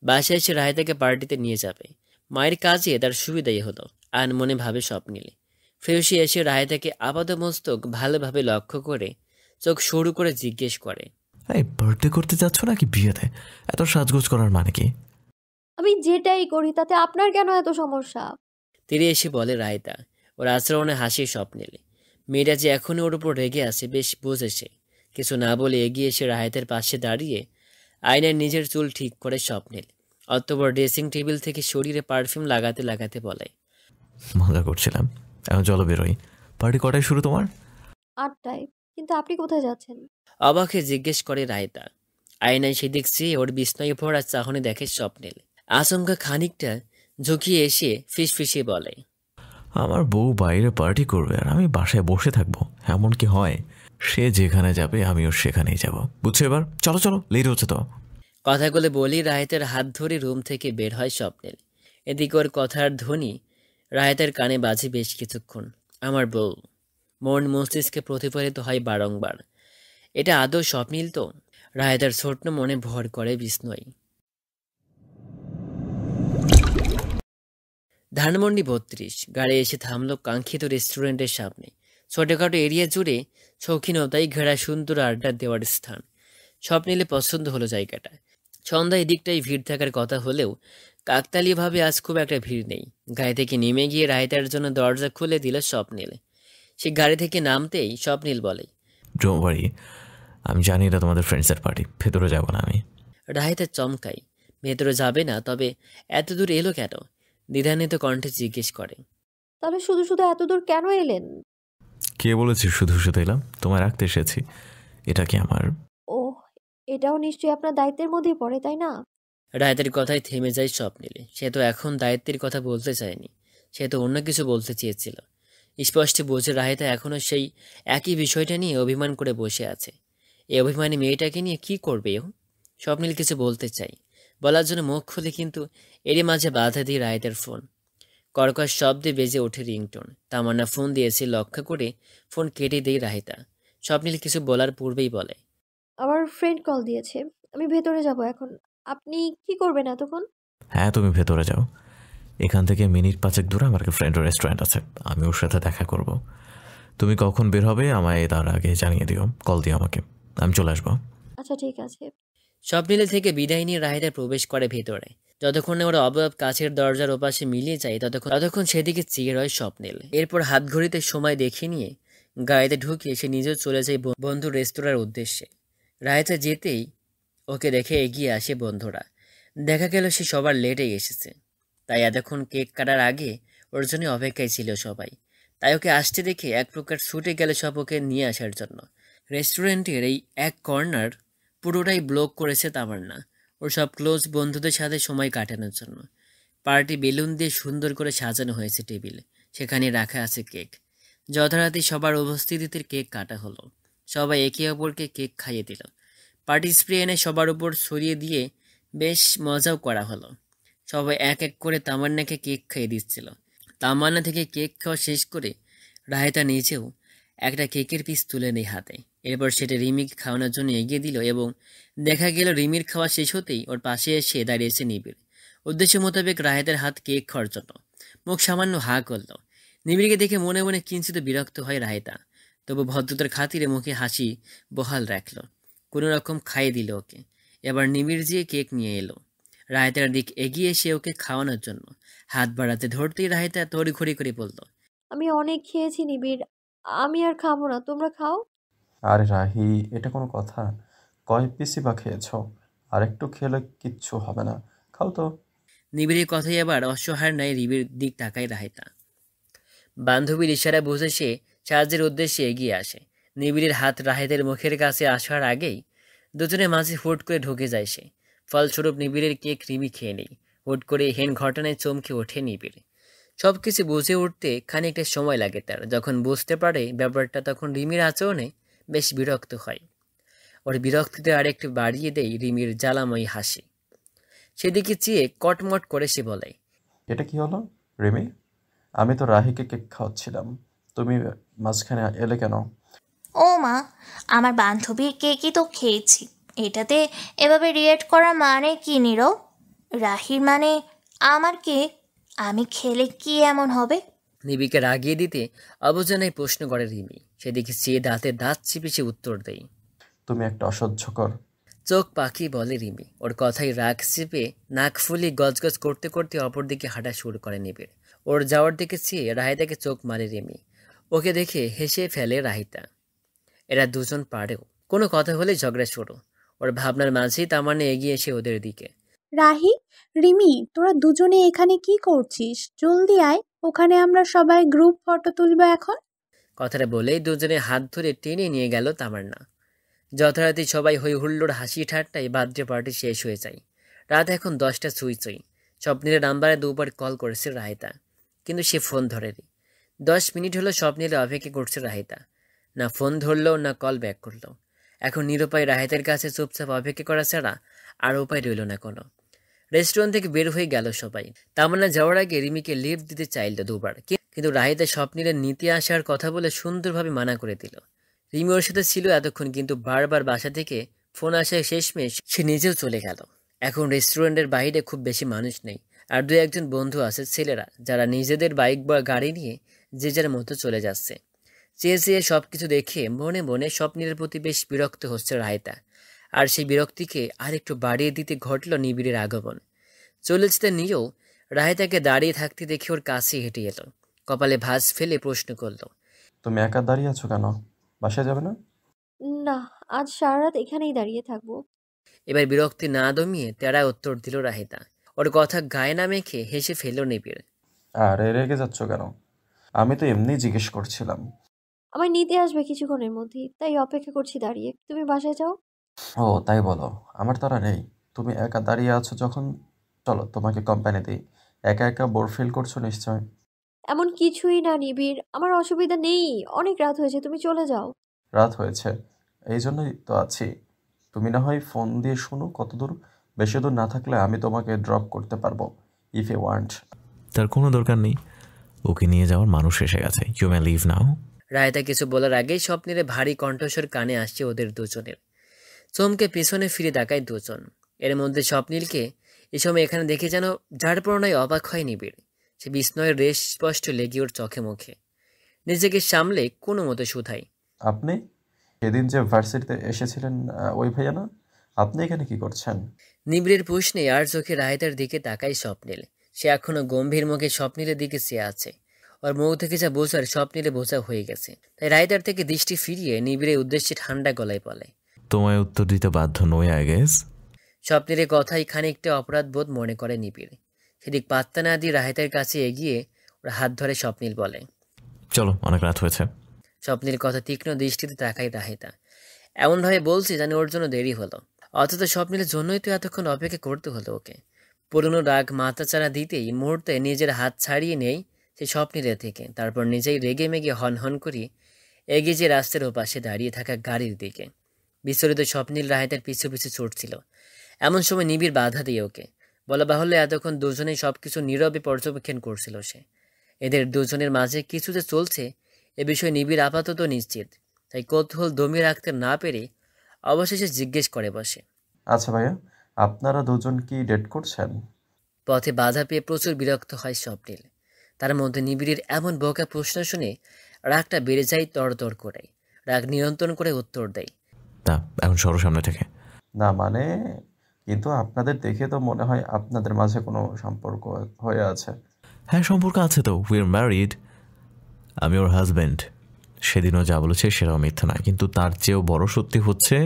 বাসায় এসে রাহেতাকে পার্টিতে নিয়ে যাবে। মায়ের কাজে তার সুবিধাই হলো, আনমনে ভাবে স্বপ্নিল। ফেরসি এসে রাহেতাকে আপাদমস্তক ভালোভাবে লক্ষ্য করে চোখ সরু করে জিজ্ঞেস করে, এই বার্থডে করতে যাচ্ছ নাকি বিয়েতে? এত সাজগোজ করার মানে কি? আমি যেটাই করি তাতে আপনার কেন এত সমস্যা? তীরে এসে বলে রায়তা। ওর আচরণে হাসি স্বপ্নিল। মেয়েটা যে এখনও ওর উপর রেগে আছে বেশ বুঝেছে। কিছু না বলে এগিয়ে এসে রাহেতের পাশে দাঁড়িয়ে আয়নায় নিজের চুল ঠিক করে স্বপ্নিল। অতঃপর ড্রেসিং টেবিল থেকে শরীরে পারফিউম লাগাতে লাগাতে বলে, মজা করছিলাম, এখন চলো বেরোই। পার্টি কটায় শুরু তোমার? 8টায়। কিন্তু আপনি কোথায় যাচ্ছেন? অবাকে জিজ্ঞেস করে রায়তা। আয়নায় সেদিক চেয়ে ওর বিস্ময়ে ভরা চাহনি দেখে স্বপ্নিল। আচমকা খানিকটা ঝুঁকিয়ে এসে ফিসফিসিয়ে বলে, আমার বউ বাইরে পার্টি করবে আর আমি বাসায় বসে থাকবো, এমন কি হয়? সে যেখানে যাবে আমিও সেখানেই যাব, বুঝছো? এবার চলো চলো, লেট হচ্ছে তো। কথাগুলো বলি রাহেতের হাত ধরে রুম থেকে বের হয় স্বপ্নিল। এদিকে ওর কথার ধ্বনি রাহেতের কানে বাজে বেশ কিছুক্ষণ। আমার বউ। মন মস্তিষ্কে প্রতিফলিত হয় বারংবার। এটা আদৌ স্বপ্নিল তো? রাহেতের ছোট্ট মনে ভর করে বিস্ময়। ধানমন্ডি 32 গাড়ি এসে থামলো কাঙ্ক্ষিত রেস্টুরেন্টের সামনে। ছোটখাটো এরিয়া জুড়ে শৌখিনতাই ঘেরা সুন্দর আড্ডা দেওয়ার স্থান। স্বপ্নিলে পছন্দ হলো জায়গাটা। সন্ধ্যায় দিকটাই ভিড় থাকার কথা হলেও কাকতালীয়ভাবে আজ খুব একটা ভিড় নেই। গাড়ি থেকে নেমে গিয়ে রায়তার জন্য দরজা খুলে দিল স্বপ্নিল। সে গাড়ি থেকে নামতেই স্বপ্নিল বলে, ডোন্ট ওয়ারি, আমি জানি এটা তোমাদের ফ্রেন্ডসের পার্টি, ভেতরে যাবো না আমি। রায়তা চমকাই। ভেতরে যাবে না? তবে এত দূর এলো কেন? দ্বিধান্বিত কণ্ঠে জিজ্ঞেস করে। তাহলে শুধু শুধু এত দূর কেন এলেন? কে বলেছে শুধু শুধু এলাম? তোমায় রাখতে এসেছি। এটা কি আমার? ওহ, এটাও নিশ্চয়ই আপনার দায়িত্বের মধ্যেই পড়ে, তাই না? রায়তের কথায় থেমে যায় স্বপ্নিলে। সে তো এখন দায়িত্বের কথা বলতে চায়নি, সে তো অন্য কিছু বলতে চেয়েছিল। স্পষ্ট বোঝে রাহেতা এখনও সেই একই বিষয়টা নিয়ে অভিমান করে বসে আছে। এই অভিমানী মেয়েটাকে নিয়ে কি করবে ও? স্বপ্নিল কিছু বলতে চাই, বলার জন্য মুখ খুলে, কিন্তু এরই মাঝে বাধা দিয়ে রাহেতের ফোন। কর্কশ শব্দে বেজে ওঠে রিংটোন। তামান্না ফোন দিয়েছে লক্ষ্য করে ফোন কেটে দেয় রাহেতা। স্বপ্নিল কিছু বলার পূর্বেই বলে, আমার ফ্রেন্ড কল দিয়েছে, আমি ভেতরে যাব এখন। আপনি কি করবেন এতক্ষণ? হ্যাঁ, তুমি ভেতরে যাও। এখান থেকে মিনিট 5 দূরে আমার একটা ফ্রেন্ডের রেস্টুরেন্ট আছে, আমি ওর সাথে দেখা করব। তুমি কখন বের হবে আমায় তার আগে জানিয়ে দিও, কল দিও আমাকে, আমি চলে আসবো। আচ্ছা ঠিক আছে। স্বপ্নিল থেকে বিদায় নিয়ে রাহিতা প্রবেশ করে ভেতরে। যতক্ষণ না ওরা অবয়ব কাছের দরজার ওপাশে মিলিয়ে যায় ততক্ষণ সেদিকে চেয়ে রয় স্বপ্নিল। এরপর হাত ঘড়িতে সময় দেখে নিয়ে গাড়িতে ঢুকিয়ে সে নিজেও চলে যায় বন্ধুর রেস্তোরাঁর উদ্দেশ্যে। রাহিতা যেতেই ওকে দেখে এগিয়ে আসে বন্ধুরা। দেখা গেল সে সবার লেটে এসেছে, তাই এতক্ষণ কেক কাটার আগে ওর জন্য অপেক্ষায় ছিল সবাই। তাই ওকে আসতে দেখে এক প্রকার ছুটে গেল সব ওকে নিয়ে আসার জন্য। রেস্টুরেন্টের এই এক কর্নার পুরোটাই ব্লক করেছে তামান্না ওর সব ক্লোজ বন্ধুদের সাথে সময় কাটানোর জন্য। পার্টি বেলুন দিয়ে সুন্দর করে সাজানো হয়েছে টেবিল, সেখানে রাখা আছে কেক। যথারীতি সবার উপস্থিতিতে কেক কাটা হলো। সবাই একে অপরকে কেক খাইয়ে দিল। পার্টি স্প্রে এনে সবার উপর ছড়িয়ে দিয়ে বেশ মজাও করা হলো। সবাই এক এক করে তামান্নাকে কেক খাইয়ে দিচ্ছিল। তামান্না থেকে কেক খাওয়া শেষ করে রাহেতা নিজেও একটা কেকের পিস তুলে নেয় হাতে। এরপর সেটা রিমিকে খাওয়ানোর জন্য এগিয়ে দিল এবং দেখা গেল রিমির খাওয়া শেষ হতেই ওর পাশে এসে দাঁড়িয়েছে নিবিড়। উদ্দেশ্য মোতাবেক রাহেতের হাত কেক খাওয়ার জন্য। মুখ সামান্য হা করল। নিবিড়কে দেখে মনে মনে কিঞ্চিত বিরক্ত হয় রাহেতা, তবু ভদ্রতার খাতিরে মুখে হাসি বহাল রাখল। কোনো রকম খাইয়ে দিল ওকে। এবার নিবিড় যেয়ে কেক নিয়ে এলো। রাহেতার দিক এগিয়ে এসে ওকে খাওয়ানোর জন্য হাত বাড়াতে ধরতেই রাহেতা তড়িঘড়ি করে বলল, আমি অনেক খেয়েছি নিবিড়, আমি আর খাবো না, তোমরা খাও। আরে রাহি, এটা কোনো কথা? কয় পিসই বা খেয়েছ? আর একটু খেলে কিচ্ছু হবে না, খাও তো। নিবিড়ের কথাই আবার অসহায় ন্যায় রিবির দিক তাকায় রাহেতা। বান্ধবীর ইশারা বুঝে সে সাহায্যের উদ্দেশ্যে এগিয়ে আসে। নিবিড়ের হাত রাহেতের মুখের কাছে আসার আগেই দুজনের মাঝে হুট করে ঢুকে যায় সে। ফলস্বরূপ নিবিড়ের কেক রিমি খেয়ে নেই। হুট করে হেন ঘটনায় চমকে ওঠে নিবিড়। সব কিছু বুঝে উঠতে খানিকটা সময় লাগে তার। যখন বুঝতে পারে ব্যাপারটা তখন রিমির আচরণে বেশ বিরক্ত হয়। ওর বিরক্তিতে আরেকটু বাড়িয়ে দেয় রিমির জ্বালাময়ী হাসি। সেদিকে চেয়ে কটমট করে সে বলে, এটা কি হলো রিমি? আমি তো রাহিকে কেক খাওয়াচ্ছিলাম, তুমি মাঝখানে এলে কেন? ও মা, আমার বান্ধবীর কেকই তো খেয়েছি, এটাতে এভাবে রিয়েক্ট করা মানে কি নীরব? রাহির মানে আমার কেক, আমি খেলে কি এমন হবে? নিবিকে রাগিয়ে দিতে অবজানায় প্রশ্ন করে রিমি। সেদিকে চেয়ে দাঁতে দাঁত চিপে সে উত্তর দেয়, তুমি একটা অসহ্যকর। চোখ পাখি বলে রিমি। ওর কথাই রাগ চেপে নাক ফুলি গজগজ করতে করতে অপরদিকে হাঁটা শুরু করে নিবিড়। ওর যাওয়ার দিকে চেয়ে রাহিতাকে চোখ মারে রিমি। ওকে দেখে হেসে ফেলে রাহিতা। এরা দুজন পারেও কোনো কথা হলে ঝগড়া শুরু। ওর ভাবনার মাঝেই তামান্না এগিয়ে এসে ওদের দিকে। রাহি, রিমি, তোরা দুজনে এখানে কি করছিস? জলদি আয়, ওখানে আমরা সবাই গ্রুপ ফটো তুলবো এখন। কথাটা বলেই দুজনে হাত ধরে টেনে নিয়ে গেল তামান্না। যথারীতি সবাই হই হুল্লোড় হাসি ঠাট্টায় বার্থডে পার্টি শেষ হয়ে যায়। রাত এখন 10টা ছুঁই। স্বপ্নের নাম্বারে দুবার কল করেছে রাহিতা, কিন্তু সে ফোন ধরেনি। 10 মিনিট হলো স্বপ্নের অপেক্ষা করছে রাহিতা। না ফোন ধরলো না কল ব্যাক করলো। এখন নিরুপায় রাহিতার কাছে চুপচাপ অপেক্ষা করা ছাড়া আর উপায় রইল না কোনো। রেস্টুরেন্ট থেকে বের হয়ে গেল সবাই। তামান্না যাওয়ার আগে রিমিকে লিফট দিতে চাইল দুবার, কিন্তু রাহিতা স্বপ্নের নিতে আসার কথা বলে সুন্দরভাবে মানা করে দিল। রিমি ওর সাথে ছিল এতক্ষণ, কিন্তু বারবার বাসা থেকে ফোন আসায় শেষমেশ সে নিজেও চলে গেল। এখন রেস্টুরেন্টের বাইরে খুব বেশি মানুষ নেই, আর 2-1 বন্ধু আছে ছেলেরা, যারা নিজেদের বাইক বা গাড়ি নিয়ে যে যার মতো চলে যাচ্ছে। চেয়ে চেয়ে সব কিছু দেখে মনে মনে স্বপ্নের প্রতি বেশ বিরক্ত হচ্ছে রাহিতা। আর সেই বিরক্তিকে আর একটু বাড়িয়ে দিতে ঘটল নিবিড়ের আগমন। চলে যেতে নিয়েও রাহিতাকে দাঁড়িয়ে থাকতে দেখে ওর কাছে হেঁটে এলো। কপালে ভাঁজ ফেলে প্রশ্ন করলো, তুমি একা দাঁড়িয়ে আছো কেন? বাসায় যাবে না? না, আজ সারা রাত এখানেই দাঁড়িয়ে থাকবো। এবার বিরক্তি না দমিয়ে তেড়া উত্তর দিল রাহিতা। ওর কথা গায়ে না মেখে হেসে ফেলল নিবিড়। আরে রেগে যাচ্ছ কেন? আমি তো এমনি জিজ্ঞেস করছিলাম। আমায় নিতে আসবে কিছুক্ষণের মধ্যেই, তাই অপেক্ষা করছি দাঁড়িয়ে। তুমি বাসায় যাও। ও তাই বলো, আমার তারা নেই। তুমি একা দাঁড়িয়ে আছো যখন, চলো তোমাকে কোম্পানি দিই। একা একা বোর ফিল করছো নিশ্চয়। এমন কিছুই না নিবিড়, আমার অসুবিধা নেই। অনেক রাত হয়েছে, তুমি চলে যাও। রাত হয়েছে, এই জন্যই তো আছি। তুমি না হয় ফোন দিয়ে শোনো কত দূর। বেশি দূর না থাকলে আমি তোমাকে ড্রপ করতে পারবো, ইফ ইউ ওয়ান্ট। তার কোনো দরকার নেই, ওকে নিয়ে যাওয়ার মানুষ এসে গেছে। ইউ মে লিভ নাও। রায়তা কিছু বলার আগেই স্বপ্নের ভারী কণ্ঠস্বর কানে আসছে ওদের দুজনের। চমকে পেছনে ফিরে তাকায় দুজন। এর মধ্যে স্বপ্নীলকে এই সময় এখানে দেখে যেন যার পরনায় অবাক হয় নিবিড়। সে বিস্ময়ের রেশ স্পষ্ট লেগে ওর চোখে মুখে। নিজেকে সামলে কোনো মতো শুধাই, আপনি সেদিন যে ভার্সিটিতে এসেছিলেন ওই ভাইয়া না? আপনি এখানে কি করছেন? নিবিড়ের প্রশ্নে আর চোখে রাহেতার দিকে তাকাই স্বপ্নিল। সে এখনো গম্ভীর মুখে স্বপ্নিলের দিকে চেয়ে আছে। ওর মুখ থেকে যা বোঝার স্বপ্নিলে বোঝা হয়ে গেছে। তাই রাহেতার থেকে দৃষ্টি ফিরিয়ে নিবিড়ের উদ্দেশ্যে ঠান্ডা গলায় বলে, তোমায় উত্তর দিতে বাধ্য নই আই গেস। স্বপ্নিলের কথাই খানিকটা অপরাধ বোধ মনে করে নিবিড়। সেদিক পাত্তা না দিয়ে রাহেতার কাছে এগিয়ে ওর হাত ধরে স্বপ্নিল বলে, চলো, অনেক রাত হয়েছে। স্বপ্নের কথা তীক্ষ্ণ দৃষ্টিতে তাকায় রাহেতা। এমনভাবে বলছে যেন ওর জন্য দেরি হলো, অথচ স্বপ্নের জন্যই তো এতক্ষণ অপেক্ষা করতে হলো ওকে। পুরনো রাগ মাথাচাড়া দিতেই মুহূর্তে নিজের হাত ছাড়িয়ে নেই সে স্বপ্নের থেকে। তারপর নিজেই রেগে মেগে হন হন করে এগিয়ে যে রাস্তার ওপাশে দাঁড়িয়ে থাকা গাড়ির দিকে। বিচলিত স্বপ্নীল রাহেতার পিছু পিছু ছুটছিল। এমন সময় নিবিড় বাধা দিয়ে ওকে। বলা বাহুল্য এতক্ষণ দুজনেই সবকিছু নীরবে পর্যবেক্ষণ করছিল সে। এদের দুজনের মাঝে কিছু যে চলছে এ বিষয়ে নিবিড় আপাতত নিশ্চিত। তাই কৌতূহল দমিয়ে রাখতে না পেরে অবশেষে জিজ্ঞেস করে বসে, আচ্ছা ভাইয়া, আপনারা দুজন কি ডেট করছেন? পথে বাধা পেয়ে প্রচুর বিরক্ত হয় স্বপ্নিল। তার মধ্যে নিবিড়ের এমন বোকা প্রশ্ন শুনে রাগটা বেড়ে যায় তরতর করে। রাগ নিয়ন্ত্রণ করে উত্তর দেয়, না, এখন সরো সামনে থেকে। না মানে, কিন্তু আপনাদের দেখে তো মনে হয় আপনাদের মাঝে কোনো সম্পর্ক হয়ে আছে। হ্যাঁ, সম্পর্ক আছে তো, উই আর ম্যারিড। আমি ওর হাজব্যান্ড। সেদিনও যা বলেছে সেটাও মিথ্যা নয়, কিন্তু তার চেয়েও বড় সত্যি হচ্ছে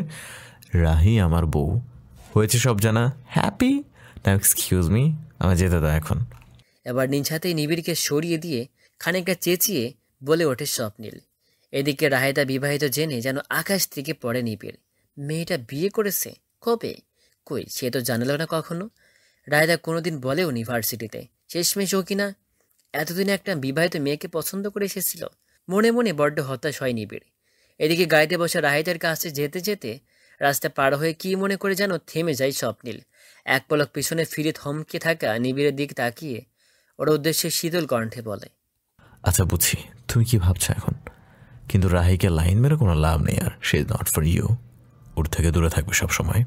রাহি আমার বউ হয়েছে, সব জানা। হ্যাপি না? এক্সকিউজ মি, আমার যেতে দাও এখন। এবার নিজ হাতেই নিবিড়কে সরিয়ে দিয়ে খানিকটা চেঁচিয়ে বলে ওঠে স্বপ্নিল। এদিকে রাহেতা বিবাহিত জেনে যেন আকাশ থেকে পড়ে নিবিড়। মেয়েটা বিয়ে করেছে কবে? কই, সে তো জানালো না কখনো। রাহেতা কোনোদিন বলেও ইউনিভার্সিটিতে। শেষমেশ ও কিনা এতদিনে একটা বিবাহিত মেয়েকে পছন্দ করে এসেছিল। মনে মনে বড্ড হতাশ হয় নিবিড়। এদিকে গাড়িতে বসে রাহেতার কাছে যেতে যেতে রাস্তা পার হয়ে কি মনে করে যেন থেমে যায় স্বপ্নিল। এক পলক পিছনে ফিরে থমকে থাকা নিবিড়ের দিক তাকিয়ে ওর উদ্দেশ্যে শীতল কণ্ঠে বলে, আচ্ছা বুঝছি তুমি কি ভাবছো এখন, কিন্তু রাহিকে লাইন মেরে কোনো লাভ নেই আর। She is not for you. ওর থেকে দূরে থাকবে সবসময়।